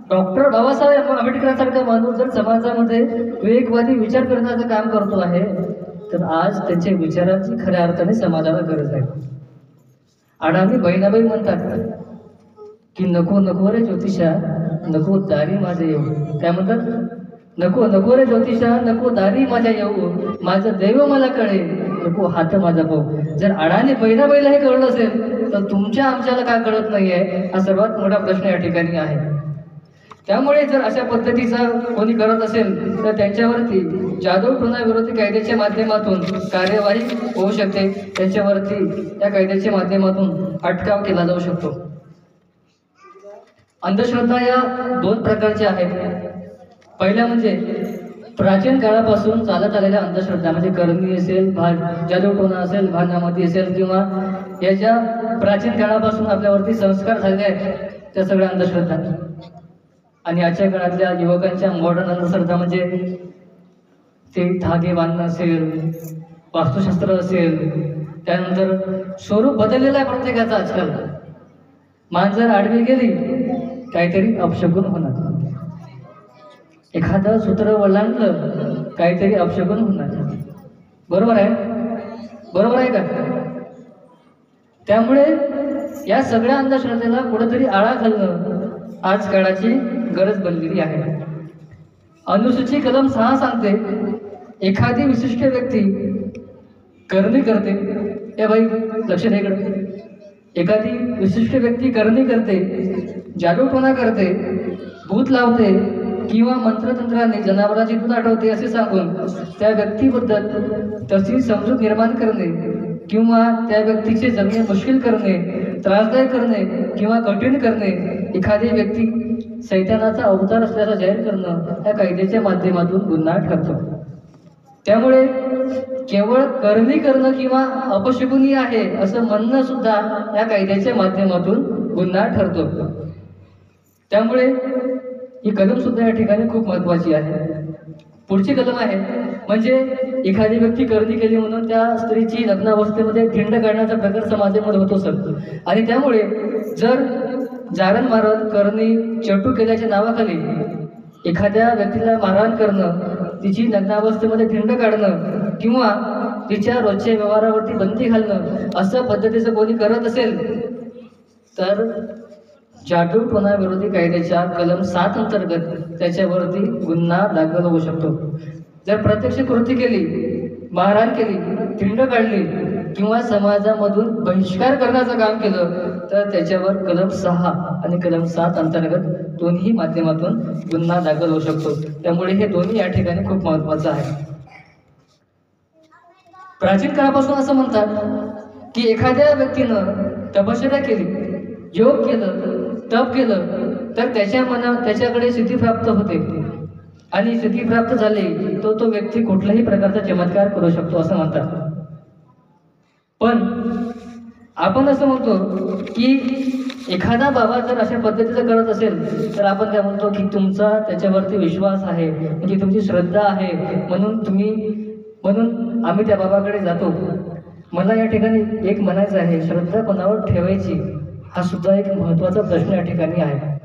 Speaker 1: डॉक्टर बाबासाहेब आंबेडकरांसारखा माणूस जर समाजामध्ये विवेकवादी विचार करण्याचं काम करतो आहे तर आज त्यांच्या विचारांची खऱ्या अर्थाने समाजाला गरज आहे. अडाणी बहिणाबाई म्हणतात की नको नको रे ज्योतिषा, नको दारी माझे येऊ. काय म्हणतात? नको नको रे ज्योतिषा, नको दारी माझ्या येऊ, माझं दैव मला कळे, नको हात माझा पाहू. जर अडाणी बहिणाबाईला हे कळलं असेल तर तुमच्या आमच्याला काय कळत नाहीये, हा सर्वात मोठा प्रश्न या ठिकाणी आहे. त्यामुळे जर अशा पद्धतीचा कोणी करत असेल तर त्यांच्यावरती जादूटोणा विरोधी कायद्याच्या माध्यमातून कार्यवाही होऊ शकते. त्यांच्यावरती या कायद्याच्या माध्यमातून अटकाव केला जाऊ शकतो. अंधश्रद्धा या दोन प्रकारच्या आहेत. पहिल्या म्हणजे प्राचीन काळापासून चालत आलेल्या अंधश्रद्धा, म्हणजे करणी असेल, जादूटोणा असेल, भानामती असेल, किंवा या ज्या प्राचीन काळापासून आपल्यावरती संस्कार झालेले आहेत त्या सगळ्या अंधश्रद्धा. आणि आजच्या काळातल्या युवकांच्या मॉडर्न अंधश्रद्धा म्हणजे ते धागे बांधणं असेल, वास्तुशास्त्र असेल, त्यानंतर स्वरूप बदललेलं आहे प्रत्येकाचं आजकाल. मान जर आडवी गेली काहीतरी अपशकुन होणार, एखादं सूत्र ओलांडलं काहीतरी अपशकुन होणार. बरोबर आहे? बरोबर आहे का? त्यामुळे या सगळ्या अंधश्रद्धेला कुठेतरी आळा घालणं आज काळाची गरज बनलेली आहे. अनुसूची कलम 6 सांगते, एखादी विशिष्ट व्यक्ती करणी करते. ए बाई लक्ष द्या इकडे. एखादी विशिष्ट व्यक्ती करणी करते, जादूटोणा करते, भूत लावते किंवा मंत्रतंत्राने जनावरांची दूध आठवते असे सांगून त्या व्यक्तीबद्दल तशी समजूत निर्माण करणे किंवा त्या व्यक्तीचे जगणे मुश्किल करणे, त्रासदायक करणे किंवा कठीण करणे, एखादी व्यक्ती सैतानाचा अवतार असल्याचा जाहीर करणं या कायद्याच्या माध्यमातून गुन्हा ठरतो. त्यामुळे केवळ करणी करणं किंवा अपशकुनी आहे असं म्हणणं सुद्धा या कायद्याच्या माध्यमातून गुन्हा ठरतो. त्यामुळे ही कलम सुद्धा या ठिकाणी खूप महत्त्वाची आहे. पुढची कलम आहे म्हणजे एखादी व्यक्ती करणी केली म्हणून त्या स्त्रीची लग्नावस्थेमध्ये थिंड काढण्याचा प्रकार समाजामध्ये होतो सर. आणि त्यामुळे जर जारण मारण करणी चेटू केल्याच्या नावाखाली एखाद्या व्यक्तीला मारहाण करणं, तिची लग्नावस्थेमध्ये थिंड काढणं किंवा तिच्या रोजच्या व्यवहारावरती बंदी घालणं असं पद्धतीचं कोणी करत असेल तर जादूटोणा विरोधी कायद्याच्या कलम 7 अंतर्गत त्याच्यावरती गुन्हा दाखल होऊ शकतो. जर प्रत्यक्ष कृती केली, मारहाण केली, थिंड काढली किंवा समाजामधून बहिष्कार करण्याचं काम केलं तर त्याच्यावर कलम 6 आणि कलम 7 अंतर्गत दोन्ही माध्यमातून गुन्हा दाखल होऊ शकतो. त्यामुळे हे दोन्ही या ठिकाणी खूप महत्त्वाचं आहे. प्राचीन काळापासून असं म्हणतात की एखाद्या व्यक्तीनं तपश्चर्या केली, योग केलं, तप केलं तर त्याच्याकडे सिद्धी प्राप्त होते आणि सिद्धी प्राप्त झाली तो व्यक्ती कुठल्याही प्रकारचा चमत्कार करू शकतो असं म्हणतात. पण आपण असं म्हणतो की एखादा बाबा जर अशा पद्धतीचं करत असेल तर आपण काय म्हणतो की तुमचा त्याच्यावरती विश्वास आहे, म्हणजे तुमची श्रद्धा आहे म्हणून आम्ही त्या बाबाकडे जातो. मला या ठिकाणी एक म्हणायचं आहे, श्रद्धा कोणावर ठेवायची हा सुद्धा एक महत्त्वाचा प्रश्न या ठिकाणी आहे.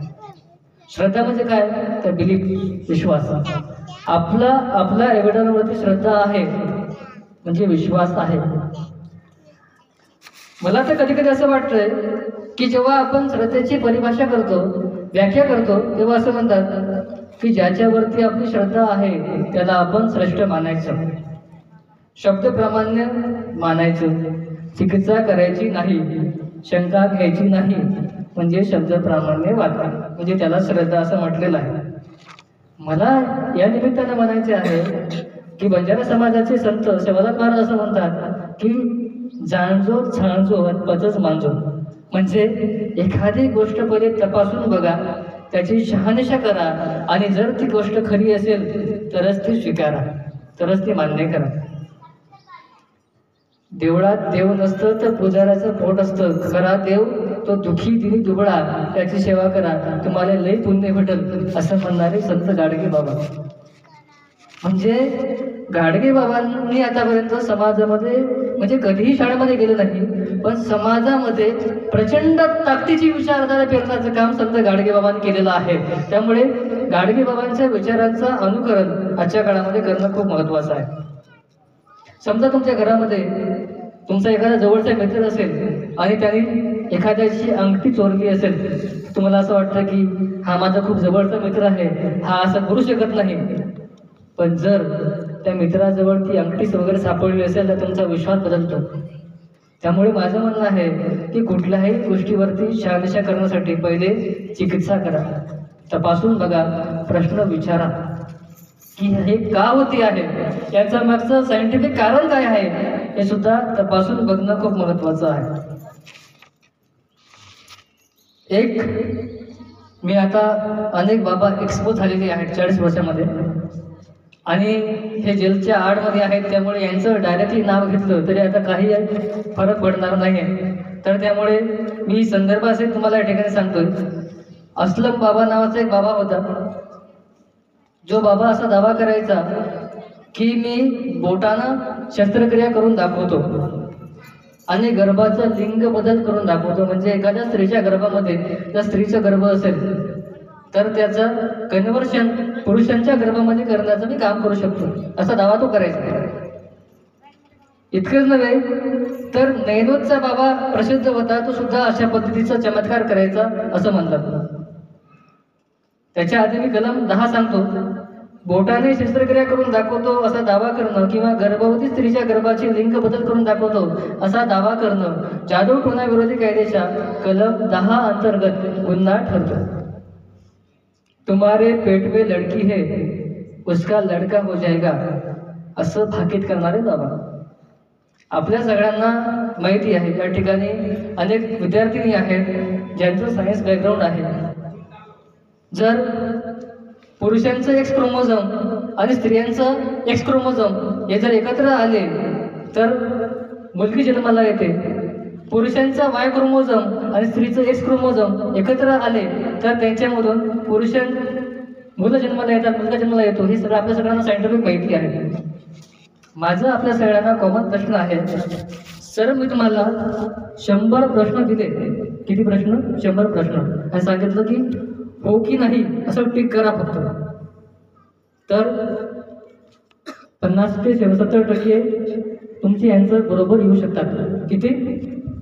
Speaker 1: श्रद्धा म्हणजे काय तर बिलीफ, विश्वास. आपला एवढ्यावरती श्रद्धा आहे म्हणजे विश्वास आहे. मला तर कधी कधी असं वाटतंय की जेव्हा आपण श्रद्धेची परिभाषा करतो, व्याख्या करतो, तेव्हा असं म्हणतात की ज्याच्यावरती आपली श्रद्धा आहे त्याला आपण श्रेष्ठ मानायचं, शब्दप्रामाण्य मानायचं, चिकित्सा करायची नाही, शंका घ्यायची नाही, म्हणजे शब्दप्रामाण्य वागा, म्हणजे त्याला श्रद्धा असं म्हटलेलं आहे. मला या निमित्तानं म्हणायचे आहे की बंजारा समाजाचे संत शिवाजी महाराज असं म्हणतात की जाणजो छाणजो पचच मांजो, म्हणजे एखादी गोष्ट पहिले तपासून बघा, त्याची शहानिशा करा आणि जर ती गोष्ट खरी असेल तरच ती स्वीकारा, तरच ती मान्य करा. देवळात देव नसतं तर पुजाऱ्याचं पोट असतं, खरा देव तो दुखी दिनी दुबळा, त्याची सेवा करा तुम्हाला लय पुण्य भेटल असं म्हणणारे संत गाडगे बाबा. म्हणजे गाडगे बाबांनी आतापर्यंत समाजामध्ये म्हणजे कधीही शाळेमध्ये गेले नाही, पण समाजामध्ये प्रचंड ताकदीची विचारधारा पेरण्याचं काम संत गाडगे बाबांनी केलेलं आहे. त्यामुळे गाडगे बाबांच्या विचारांचं अनुकरण आजच्या काळामध्ये करणं खूप महत्त्वाचं आहे. समजा तुमच्या घरामध्ये तुमचा एखादा जवळचा मित्र असेल आणि त्याने एखाद्याची अंगठी चोरली असेल, तुम्हाला असं वाटतं की हा माझा खूप जवळचा मित्र आहे, हा असं करू शकत नाही. पण जर त्या मित्राजवळ ती अंगठीच वगैरे सापडली असेल तर तुमचा विश्वास बदलतो. त्यामुळे माझं म्हणणं आहे की कुठल्याही गोष्टीवरती शहानिशा करण्यासाठी पहिले चिकित्सा करा, तपासून बघा, प्रश्न विचारा की हे का होते आहे, याचा मागचं सायंटिफिक कारण काय आहे हे सुद्धा तपासून बघणं खूप महत्त्वाचं आहे. मी आता अनेक बाबा एक्सपोज झालेले आहेत 40 वर्षामध्ये आणि हे जेलच्या आडमध्ये आहेत, त्यामुळे यांचं डायरेक्टली नाव घेतलं तरी आता काही फरक पडणार नाही. तर त्यामुळे मी संदर्भासहित तुम्हाला या ठिकाणी सांगतोय. असलम बाबा नावाचा एक बाबा होता, जो बाबा असा दावा करायचा की मी बोटानं शस्त्रक्रिया करून दाखवतो आणि गर्भाचं लिंग बदल करून दाखवतो. म्हणजे एखाद्या स्त्रीच्या गर्भामध्ये जर स्त्रीचं गर्भ असेल तर त्याचं कन्व्हर्शन पुरुषांच्या गर्भामध्ये करण्याचं मी काम करू शकतो, असा दावा तो करायचा. इतकंच नव्हे तर नैनोदचा बाबा प्रसिद्ध होता, तो सुद्धा अशा पद्धतीचा चमत्कार करायचा असं म्हणतात. त्याच्या आधी मी कलम 10 सांगतो. बोटाने शस्त्रक्रिया करून दाखवतो असा दावा करणं किंवा गर्भवती स्त्रीच्या गर्भाची लिंग बदल करून दाखवतो असा दावा करणं जादूटोणा विरोधी कायद्याच्या कलम 10 अंतर्गत गुन्हा ठरतो. तुम्हारे पेट में लड़की है उसका लड़का हो जाएगा असं भाकीत करणारे दावा. आपल्या सगळ्यांना माहिती आहे या ठिकाणी अनेक विद्यार्थिनी आहेत ज्यांचं सायन्स बॅकग्राऊंड आहे. जर पुरुषांचं एक्स क्रोमोझोम आणि स्त्रियांचं एक्स क्रोमोझोम हे जर एकत्र आले तर मुलगी जन्माला येते. पुरुषांचा वाय क्रोमोझोम आणि स्त्रीचं एक्स क्रोमोझोम एकत्र आले तर त्यांच्यामधून मुलं जन्माला येतात, मुलगा जन्माला येतो. हे सगळं आपल्या सगळ्यांना सायंटिफिक माहिती आहे. माझं आपल्या सगळ्यांना कॉमन प्रश्न आहे. सर मी तुम्हाला 100 प्रश्न दिले. किती प्रश्न? 100 प्रश्न. आणि सांगितलं की हो की नाही असं टिक करा फक्त. तर 50 ते 70% तुमची ॲन्सर बरोबर येऊ शकतात. किती?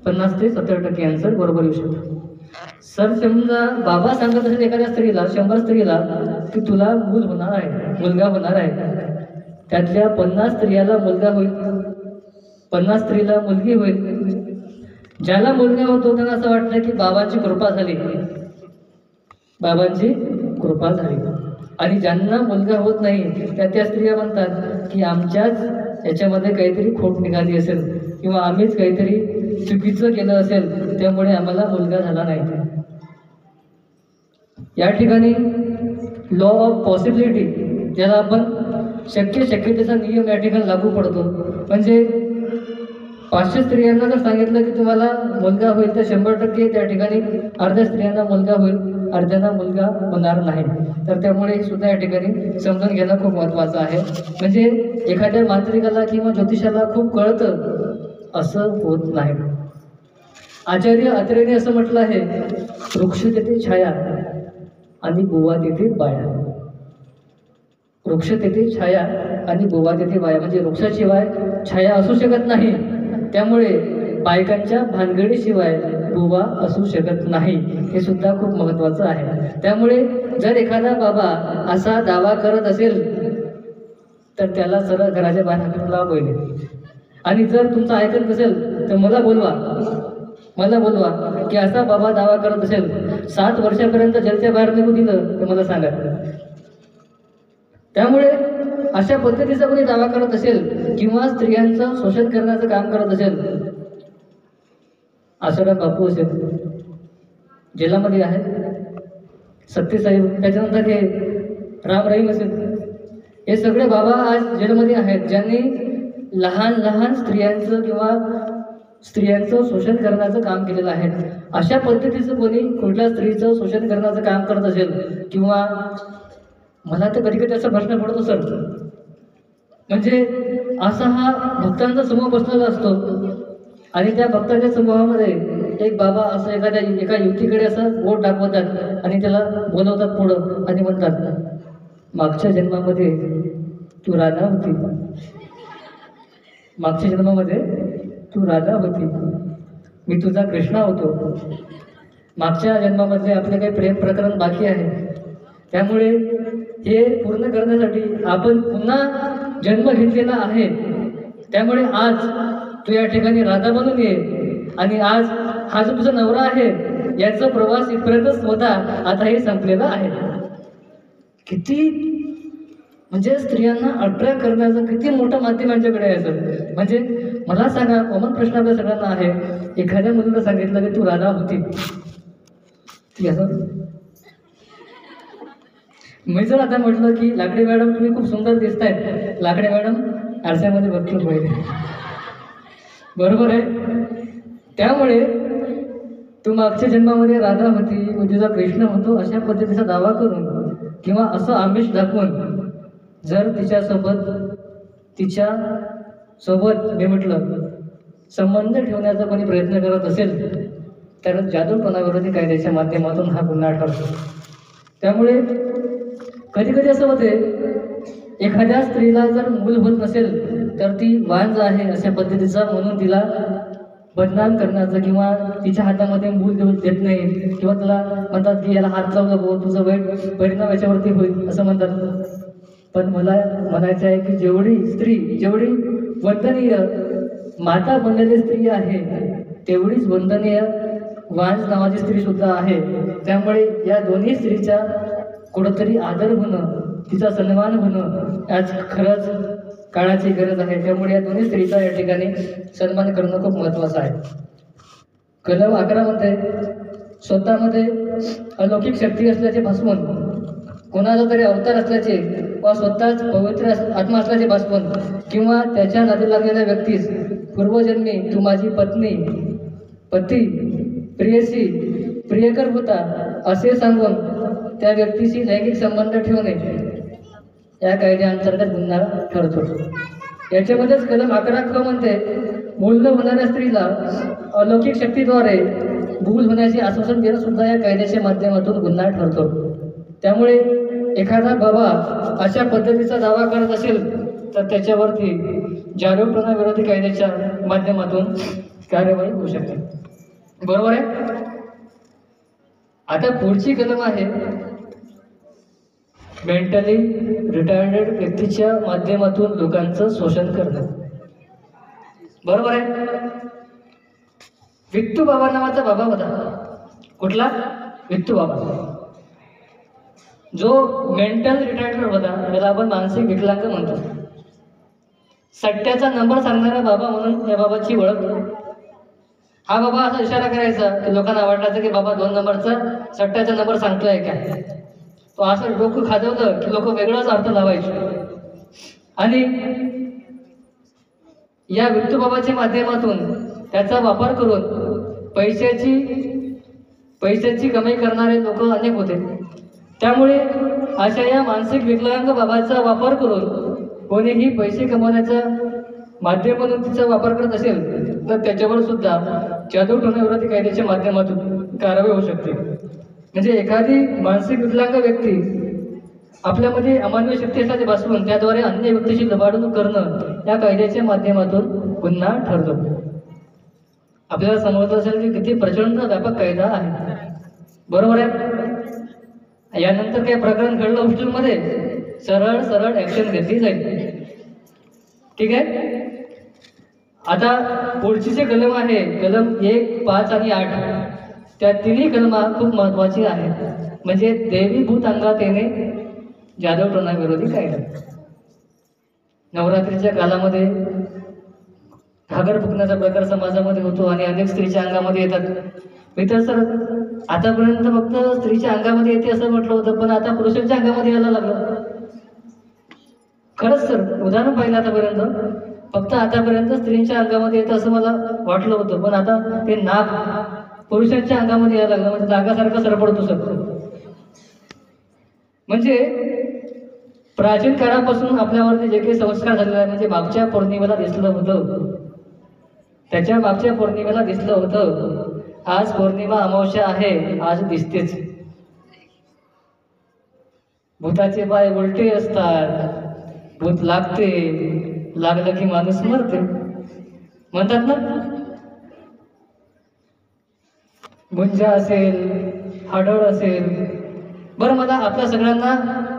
Speaker 1: 50 ते 70% ॲन्सर बरोबर येऊ शकतात. सर समजा बाबा सांगत असेल एखाद्या स्त्रीला, 100 स्त्रीला की तुला मूल होणार आहे, मुलगा होणार आहे. त्यातल्या 50 स्त्रियाला मुलगा होईल, 50 स्त्रीला मुलगी होईल. ज्याला मुलगा होतो त्यांना असं वाटतं की बाबांची कृपा झाली, बाबांची कृपा झाली. आणि ज्यांना मुलगा होत नाही त्या स्त्रिया म्हणतात की आमच्याच याच्यामध्ये काहीतरी खोट निघाली असेल किंवा आम्हीच काहीतरी चुकीचं केलं असेल त्यामुळे आम्हाला मुलगा झाला नाही. या ठिकाणी लॉ ऑफ पॉसिबिलिटी, ज्याला आपण शक्यतेचा नियम या ठिकाणी लागू पडतो. म्हणजे 500 स्त्रियांना जर सांगितलं की तुम्हाला मुलगा होईल तर 100% त्या ठिकाणी अर्ध्या स्त्रियांना मुलगा होईल, अर्ध्यांना मुलगा होणार नाही. तर त्यामुळे हे सुद्धा या ठिकाणी समजून घेणं खूप महत्त्वाचं आहे. म्हणजे एखाद्या मांत्रिकाला किंवा ज्योतिषाला खूप कळतं असं होत नाही. आचार्य अत्रेने असं म्हटलं आहे, वृक्ष तेथे छाया आणि बुवा तेथे बाया. वृक्ष तेथे छाया आणि बुवा तेथे बाया. म्हणजे वृक्षाशिवाय छाया असू शकत नाही, त्यामुळे बायकांच्या भानगडीशिवाय बुवा असू शकत नाही. हे सुद्धा खूप महत्त्वाचं आहे. त्यामुळे जर एखादा बाबा असा दावा करत असेल तर त्याला सरळ घराच्या बाहेर हाकलून लावा पहिले. आणि जर तुमचं ऐकत नसेल तर मला बोलवा की असा बाबा दावा करत असेल, 7 वर्षापर्यंत जेलच्या बाहेर निघू दिलं तर मला सांगा. त्यामुळे अशा पद्धतीचा कोणी दावा करत असेल किंवा स्त्रियांचं शोषण करण्याचं काम करत असेल, आसाराम बापू असेल जेलामध्ये आहे, सत्यसाई, त्याच्यानंतर हे राम रहीम असेल, हे सगळे बाबा आज जेलमध्ये आहेत ज्यांनी लहान स्त्रियांचं किंवा स्त्रियांचं शोषण करण्याचं काम केलेलं आहे. अशा पद्धतीचं कोणी कुठल्या स्त्रीचं शोषण करण्याचं काम करत असेल किंवा मला तर कधी कधी असा प्रश्न पडतो सर, म्हणजे असा हा भक्तांचा समूह बसलेला असतो आणि त्या भक्तांच्या समूहामध्ये एक बाबा असं एका युवतीकडे असं बोट दाखवतात आणि त्याला बोलवतात पुढं आणि म्हणतात, मागच्या जन्मामध्ये तू राधा होती, मागच्या जन्मामध्ये तू राधा होती, मी तुझा कृष्णा होतो. मागच्या जन्मामधले आपले काही प्रेम प्रकरण बाकी आहे, त्यामुळे हे पूर्ण करण्यासाठी आपण पुन्हा जन्म घेतलेला आहे. त्यामुळे आज तू या ठिकाणी राधा बनून ये आणि आज हा जो तुझा नवरा आहे याचा प्रवास इथपर्यंतच होता, आता हे संपलेला आहे. किती म्हणजे स्त्रियांना अट्रॅक्ट करण्याचं किती मोठं माध्यम यांच्याकडे आहे सर. म्हणजे मला सांगा, कॉमन प्रश्न आपल्या सगळ्यांना आहे, एखाद्या मुलीला सांगितलं की तू राधा होती, ती असं मी जर आता म्हटलं की लाकडे मॅडम तुम्ही खूप सुंदर दिसताय, लाकडे मॅडम आरशामध्ये बघलं पहिले, बरोबर आहे. त्यामुळे तू मागच्या जन्मामध्ये राधा होती, मी तुझा कृष्ण होतो, अशा पद्धतीचा दावा करून किंवा असं आमिष दाखवून जर तिच्या सोबत मी म्हटलं संबंध ठेवण्याचा कोणी प्रयत्न करत असेल तर जादूटोणा विरोधी कायद्याच्या माध्यमातून हा गुन्हा ठरतो. त्यामुळे कधी कधी असं होते, एखाद्या स्त्रीला जर मूल होत नसेल तर ती वांज आहे अशा पद्धतीचा म्हणून तिला बदनाम करण्याचं किंवा तिच्या हातामध्ये मूल देत नाही किंवा तिला म्हणतात की याला हात लावू नको, तुझं वाईट परिणाम याच्यावरती होईल असं म्हणतात. पण मला म्हणायचं आहे की जेवढी वंदनीय माता बनलेली स्त्री आहे तेवढीच वंदनीय वांज नावाची स्त्री सुद्धा आहे. त्यामुळे या दोन्ही स्त्रीचा कुठंतरी आदर होणं, तिचा सन्मान होणं आज खरंच काळाची गरज आहे. त्यामुळे या दोन्ही स्त्रीचा या ठिकाणी सन्मान करणं खूप महत्त्वाचं आहे. कलम 11 मध्ये स्वतःमध्ये अलौकिक शक्ती असल्याचे भासवून, कोणाचा तरी अवतार असल्याचे वा स्वतःच पवित्र आत्मा असल्याचे भासवून किंवा त्याच्या नादी लागलेल्या व्यक्तीस पूर्वजन्मी तू माझी पत्नी, पती, प्रियसी, प्रियकर होता असे सांगून त्या व्यक्तीशी लैंगिक संबंध ठेवणे या कायद्याअंतर्गत गुन्हा ठरतो. याच्यामध्येच कलम 11 म्हणते, मूल होणाऱ्या स्त्रीला अलौकिक शक्तीद्वारे भूल होण्याचे आश्वासन देणं सुद्धा या कायद्याच्या माध्यमातून गुन्हा ठरतो. त्यामुळे एखादा बाबा अशा पद्धतीचा दावा करत असेल तर त्याच्यावरती जागरूकता विरोधी कायद्याच्या माध्यमातून कार्यवाही होऊ शकते. बरोबर आहे. आता पुढची कलम आहे मेंटली रिटायर्ड व्यक्तीच्या माध्यमातून लोकांचं शोषण करणं. बरोबर आहे. वित्तू बाबा नावाचा बाबा होता. कुठला? वित्तू बाबा, जो मेंटल रिटायर्ड होता, त्याला आपण मानसिक विकलांग म्हणतो. सट्ट्याचा नंबर सांगणारा बाबा म्हणून या बाबाची ओळख. हा बाबा असा इशारा करायचा की लोकांना वाटायचं की बाबा 2 नंबरचा सट्ट्याचा नंबर सांगतोय काय. तो असं डोकं खाजवलं की लोक वेगळाच अर्थ लावायचे. आणि या वित्तू बाबाच्या माध्यमातून त्याचा वापर करून पैशाची कमाई करणारे लोक अनेक होते. त्यामुळे अशा या मानसिक विकलांग बाबाचा वापर करून कोणीही पैसे कमवण्याचा माध्यम म्हणून तिचा वापर करत असेल तर त्याच्यावर सुद्धा जादूटोणा विरोधी कायद्याच्या माध्यमातून कारवाई होऊ शकते. म्हणजे एखादी मानसिक विकलांग व्यक्ती आपल्यामध्ये अमानवीय शक्ती असल्याचे भासवून त्याद्वारे अन्य व्यक्तीची लबाडणूक करणं या कायद्याच्या माध्यमातून गुन्हा ठरतो. आपल्याला समजलं असेल की किती प्रचंड व्यापक कायदा आहे. बरोबर आहे. यानंतर काही प्रकरण घडलं हॉस्टेलमध्ये, सरळ ऍक्शन घेतली जाईल. ठीक आहे. आता पुढची जे कलम आहे, कलम 1, 5 आणि 8, त्या तिन्ही कलमा खूप महत्त्वाची आहेत. म्हणजे देवीभूत अंगात येणे जादूटोणा विरोधी कायदा. नवरात्रीच्या कालामध्ये घागर फुकण्याचा प्रकार समाजामध्ये होतो आणि अनेक स्त्रीच्या अंगामध्ये येतात. मी तर सर आतापर्यंत फक्त स्त्रीच्या अंगामध्ये येते असं म्हटलं होतं, पण आता पुरुषांच्या अंगामध्ये यायला लागलं. खरंच सर, उदाहरण पाहिलं आतापर्यंत फक्त आतापर्यंत स्त्रीच्या अंगामध्ये येतं असं मला वाटलं होतं, पण आता ते नाक पुरुषांच्या अंगामध्ये यायला लागलं. म्हणजे नागासारखं सरपडतो सर. म्हणजे प्राचीन काळापासून आपल्यावरती जे काही संस्कार झालेले आहे, म्हणजे मागच्या पौर्णिमेला दिसलं होतं, त्याच्या मागच्या पौर्णिमेला दिसलं होतं, आज पौर्णिमा अमावस्या आहे, आज दिसतेच. भूताचे पाय उलटे असतात, भूत लागते, लागलं की माणूस मरते. म्हणतात ना, गुंजा असेल, हाडळ असेल. बरं, मला आपल्या सगळ्यांना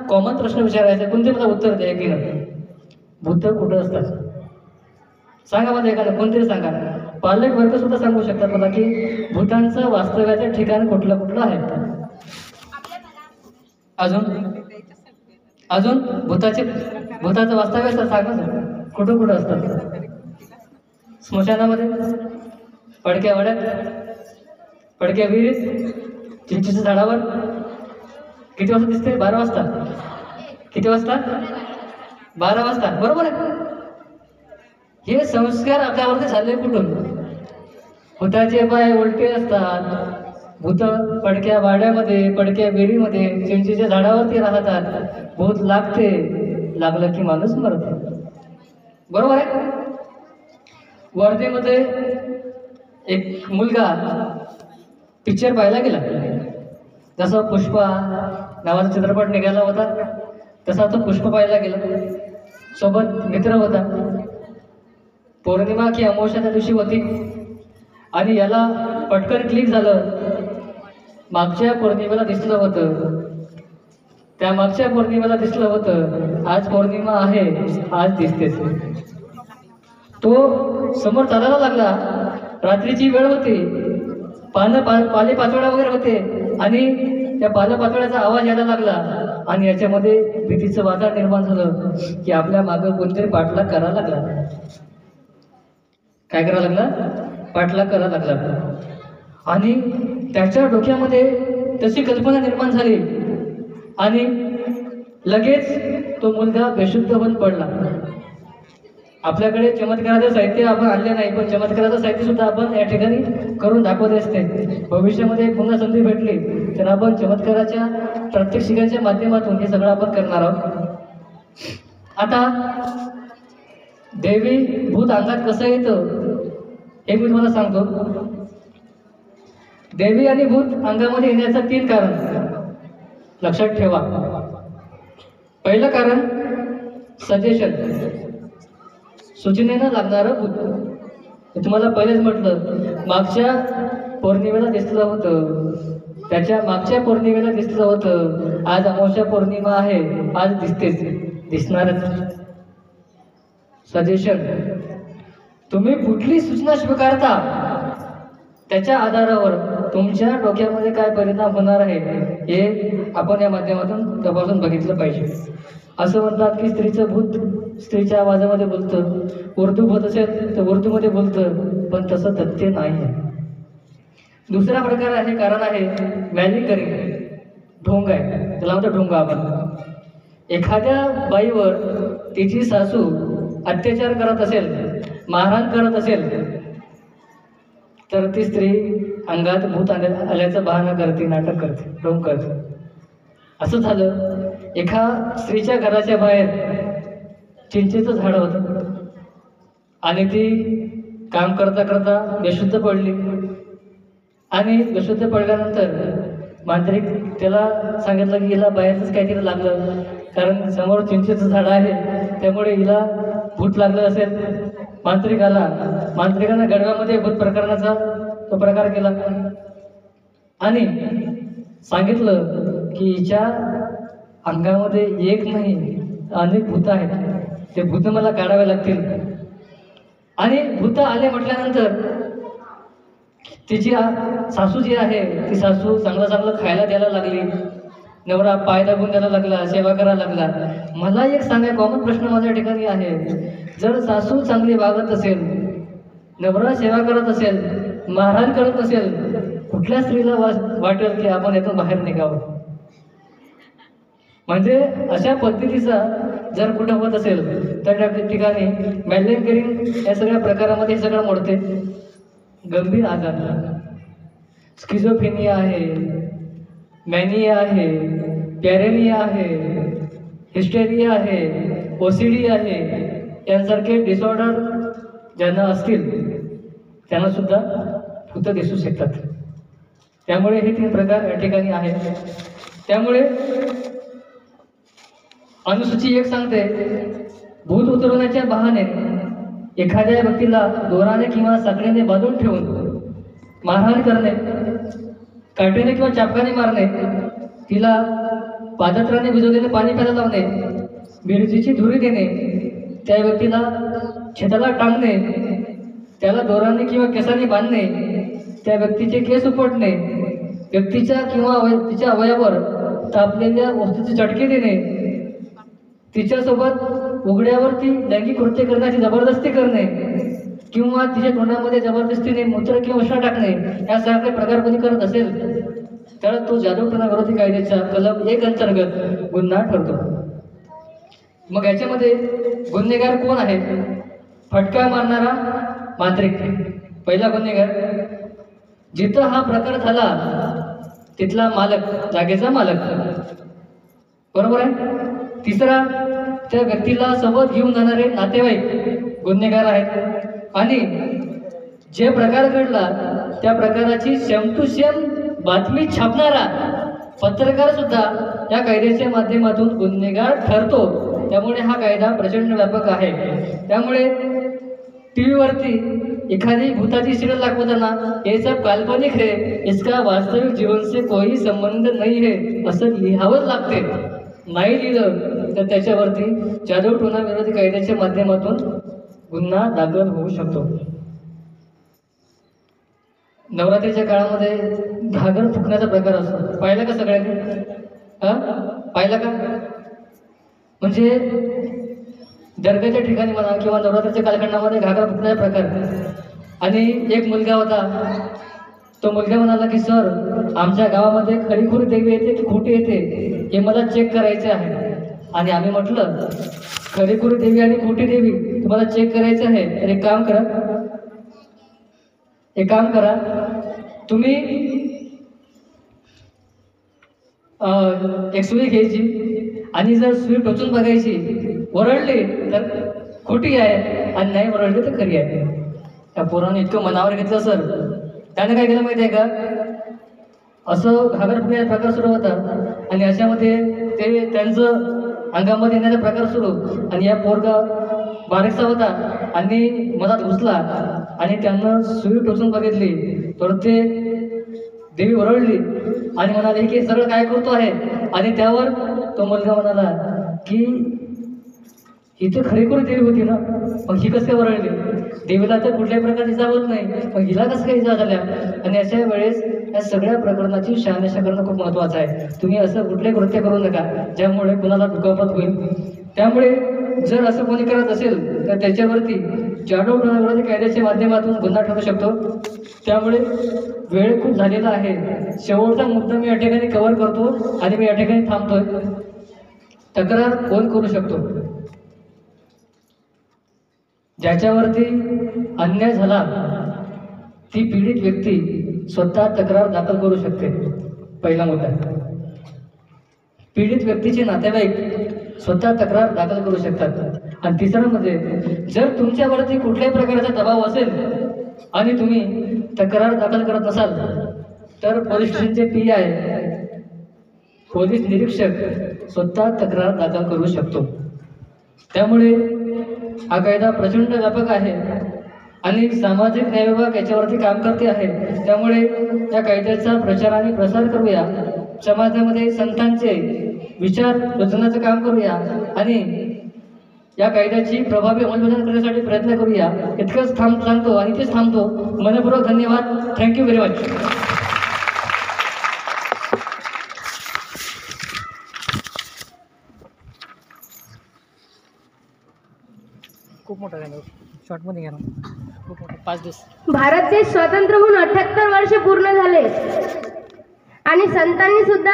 Speaker 1: कॉमन प्रश्न विचारायचा, कोणते मला उत्तर द्या की नाही. भूत कुठं असतात सांगा मला, एखादं कोणतरी सांगा. पालक वर्ग सुद्धा सांगू शकतात मला की भूतांचं वास्तव्याचं ठिकाण कुठलं कुठलं आहे. अजून भूताचं वास्तव्य असतं सांगा सर, कुठं कुठं असतात. स्मशानामध्ये, पडक्या वाड्यात, पडक्या विहिरीत, चिंचेच्या झाडावर. किती वाजता दिसते? 12 वाजता. किती वाजता? 12 वाजता, बरोबर आहे. हे संस्कार आपल्यावरती झाले कुठून? भूताचे पाय उलटे असतात, भूत पडक्या वाड्यामध्ये, पडक्या विहिरीमध्ये, चिंचेच्या झाडावरती राहतात. भूत लागलं की माणूस मरतो, बरोबर आहे. वर्धेमध्ये एक मुलगा पिक्चर पाहायला गेला. जसा पुष्पा नावाचा चित्रपट निघाला होता तसा तो पुष्पा पाहायला गेला. सोबत मित्र होता. पौर्णिमा की अमावस्या त्या दिवशी होती आणि याला पटकन क्लिक झालं. मागच्या पौर्णिमेला दिसलं होतं, त्या मागच्या पौर्णिमेला दिसलं होतं, आज पौर्णिमा आहे, आज दिसतेच. तो समोर चालायला लागला. रात्रीची वेळ होती, पाले पाचोळा वगैरे होते आणि त्या पाचोळ्याचा आवाज यायला लागला आणि याच्यामध्ये भीतीचं वातावरण निर्माण झालं की आपल्या मागं कोणतरी पाठलाग करायला लागला. काय करायला लागला? पाठलाग करायला लागला. आणि त्याच्या डोक्यामध्ये तशी कल्पना निर्माण झाली आणि लगेच तो मुलगा बेशुद्ध होऊन पडला. आपल्याकडे चमत्काराचं साहित्य आपण आणले नाही, पण चमत्काराचं साहित्य सुद्धा आपण या ठिकाणी करून दाखवत असते. भविष्यामध्ये पुन्हा संधी भेटली तर आपण चमत्काराच्या प्रात्यक्षिकांच्या माध्यमातून हे सगळं आपण करणार आहोत. आता देवी भूत अंगात कसं येतं हे मी तुम्हाला सांगतो. देवी आणि भूत अंगामध्ये येण्याचं 3 कारण लक्षात ठेवा. पहिलं कारण सजेशन, सूचनेनं लागणारं भूत. तुम्हाला पहिलेच म्हटलं, मागच्या पौर्णिमेला दिसलं होतं, त्याच्या मागच्या पौर्णिमेला दिसलं होतं, आज अमावस्या पौर्णिमा आहे, आज दिसतेच, दिसणारच. सजेशन, तुम्ही कुठली सूचना स्वीकारता त्याच्या आधारावर तुमच्या डोक्यामध्ये काय परिणाम होणार आहे हे आपण या माध्यमातून तपासून बघितलं पाहिजे. असं म्हणतात की स्त्रीचं भूत स्त्रीच्या आवाजामध्ये बोलतं, उर्दू भूत असेल तर उर्दूमध्ये बोलतं, पण तसं तथ्य नाही. दुसरा प्रकार आहे, कारण आहे मॅलिंगरिंग, ढोंग आहे, त्याला म्हणतो ढोंगा. आपण एखाद्या बाईवर तिची सासू अत्याचार करत असेल, मारहाण करत असेल तर ती स्त्री अंगात भूत आल्याचं बहाणा करते, नाटक करते, ढोंग करते. असं झालं, एका स्त्रीच्या घराच्या बाहेर चिंचेचं झाड होतं आणि ती काम करता करता बेशुद्ध पडली आणि बेशुद्ध पडल्यानंतर मांत्रिक त्याला सांगितलं की हिला बाहेरच काहीतरी लागलं, कारण समोर चिंचेचं झाड आहे त्यामुळे हिला भूत लागलं असेल. मांत्रिक आला, मांत्रिकानं गडव्यामध्ये भूत प्रकरणाचा तो प्रकार केला आणि सांगितलं की हिच्या अंगामध्ये एक नाही अनेक भूत आहेत, ते भूत मला काढावे लागतील. आणि भूत आले म्हटल्यानंतर तिची सासू जी आहे ती सासू चांगलं खायला द्यायला लागली, नवरा पाय दाबून द्यायला लागला, सेवा करायला लागला. मला एक सांगा, कॉमन प्रश्न माझ्या ठिकाणी आहे, जर सासू चांगली वागत असेल, नवरा सेवा करत असेल, मारहाण करत असेल, कुठल्या स्त्रीला वाटेल की आपण यातून बाहेर निघावं? म्हणजे अशा पद्धतीचा जर कुठं होत असेल तर त्या ठिकाणी मॅलिंगरिंग या सगळ्या प्रकारामध्ये हे सगळं मोडते. गंभीर आजार, स्किझोफ्रेनिया आहे, मॅनिया आहे, पॅरेनिया आहे, हिस्टेरिया आहे, ओसीडी आहे, यांसारखे डिसऑर्डर ज्यांना असतील त्यांना सुद्धा भूत दिसू शकतात. त्यामुळे हे 3 प्रकार या ठिकाणी आहेत. त्यामुळे अनुसूची 1 सांगते, भूत उतरवण्याच्या बहाने एखाद्या व्यक्तीला दोराने किंवा साखळीने बांधून ठेवून मारहाण करणे, काठीने किंवा चापकाने मारणे, तिला पादत्राने भिजवलेले पाणी प्यायला लावणे, मिरचीची धुरी देणे, त्या व्यक्तीला छेताला टांगणे, त्याला दोराने किंवा केसाने बांधणे, त्या व्यक्तीचे केस उपटणे, व्यक्तीच्या किंवा तिच्या अवयवावर तापलेल्या वस्तूचे चटके देणे, तिच्यासोबत उघड्यावरती लैंगिक कृत्य करण्याची जबरदस्ती करणे किंवा तिच्या तोंडामध्ये जबरदस्तीने मूत्र किंवा उष्णा टाकणे यासारखे प्रकार कोणी करत असेल तर तो जादूटोणा विरोधी कायद्याच्या कलम 1 अंतर्गत गुन्हा ठरतो. मग याच्यामध्ये गुन्हेगार कोण आहे? फटका मारणारा मांत्रिक पहिला गुन्हेगार. जिथं हा प्रकार झाला तिथला मालक, जागेचा मालक, बरोबर आहे. तिसरा, त्या व्यक्तीला सोबत घेऊन जाणारे नातेवाईक गुन्हेगार आहेत. आणि जे प्रकार घडला त्या प्रकाराची सेम टू सेम बातमी छापणारा पत्रकार सुद्धा या कायद्याच्या माध्यमातून गुन्हेगार ठरतो. त्यामुळे हा कायदा प्रचंड व्यापक आहे. त्यामुळे टीव्हीवरती एखादी भूताची सिरियल दाखवताना ये सब काल्पनिक है, इसका वास्तविक जीवन से कोई संबंध नहीं है असं लिहावंच लागते. नाही लिहिलं तर त्याच्यावरती जादूटोणा विरोधी कायद्याच्या माध्यमातून गुन्हा दाखल होऊ शकतो. नवरात्रीच्या काळामध्ये घागर फुकण्याचा प्रकार असतो. पाहिला का सगळ्यांनी? पाहिला का? म्हणजे दर्ग्याच्या ठिकाणी म्हणा किंवा नवरात्रीच्या कालखंडामध्ये घागर फुकण्याचा प्रकार. आणि एक मुलगा होता, तो मुलगा म्हणाला की सर, आमच्या गावामध्ये खरीखुरी देवी येते की खोटी येते हे मला चेक करायचे आहे. आणि आम्ही म्हटलं खरीखुरी देवी आणि खोटी देवी तुम्हाला चेक करायचं आहे तर एक काम करा, तुम्ही एक सुई घ्यायची आणि जर सुई टोचून बघायची, ओरडली तर खोटी आहे आणि नाही ओरडली तर खरी आहे. त्या पोराने इतकं मनावर घेतलं सर, त्याने काय केलं माहिती आहे का, असं घागर फुकण्याचा प्रकार सुरू होता आणि अशामध्ये ते त्यांचं अंगामध्ये येण्याचा प्रकार सुरू. आणि या पोरगा बारीकसा होता आणि मनात घुसला आणि त्यानं सुई टोचून बघितली तर ते देवी ओरडली आणि म्हणाले की सगळं काय करतो आहे. आणि त्यावर तो मुलगा म्हणाला की इथे खरीखुरी देवी होती ना, मग ही कसं काय ओरडली? देवीला तर कुठल्याही प्रकारची इजा होत नाही, मग हिला कसं काय इजा झाल्या? आणि अशा वेळेस या सगळ्या प्रकरणाची शहानिशा करणं खूप महत्त्वाचं आहे. तुम्ही असं कुठले कृत्य करू नका ज्यामुळे कुणाला दुखापत होईल. त्यामुळे जर असं कोणी करत असेल तर त्याच्यावरती जादूटोणा विरोधी कायद्याच्या माध्यमातून गुन्हा ठरू शकतो. त्यामुळे वेळ खूप झालेला आहे. शेवटचा मुद्दा मी या ठिकाणी कव्हर करतो आणि मी या ठिकाणी थांबतोय. तक्रार कोण करू शकतो? ज्याच्यावरती अन्याय झाला ती पीडित व्यक्ती स्वतः तक्रार दाखल करू शकते. पहिला मुद्दा. पीडित व्यक्तीचे नातेवाईक स्वतः तक्रार दाखल करू शकतात. आणि तिसरा म्हणजे जर तुमच्यावरती कुठल्याही प्रकारचा दबाव असेल आणि तुम्ही तक्रार दाखल करत नसाल तर पोलीस स्टेशनचे PI, पोलीस निरीक्षक स्वतः तक्रार दाखल करू शकतो. त्यामुळे हा कायदा प्रचंड व्यापक आहे आणि सामाजिक न्याय विभाग याच्यावरती काम करते आहे. त्यामुळे या कायद्याचा प्रचार आणि प्रसार करूया. समाजामध्ये संतांचे विचार रचण्याचं काम करूया आणि या कायद्याची प्रभावी अंमलबजावणी करण्यासाठी प्रयत्न करूया. इतकंच सांगतो आणि तेच थांबतो. मनपूर्वक धन्यवाद. Thank you very much. खूप मोठा शॉर्टमध्ये घ्या ना. खूप मोठा 5 दिवस.
Speaker 2: भारत देश स्वतंत्र होऊन 78 वर्ष पूर्ण झाले आणि संतांनी सुद्धा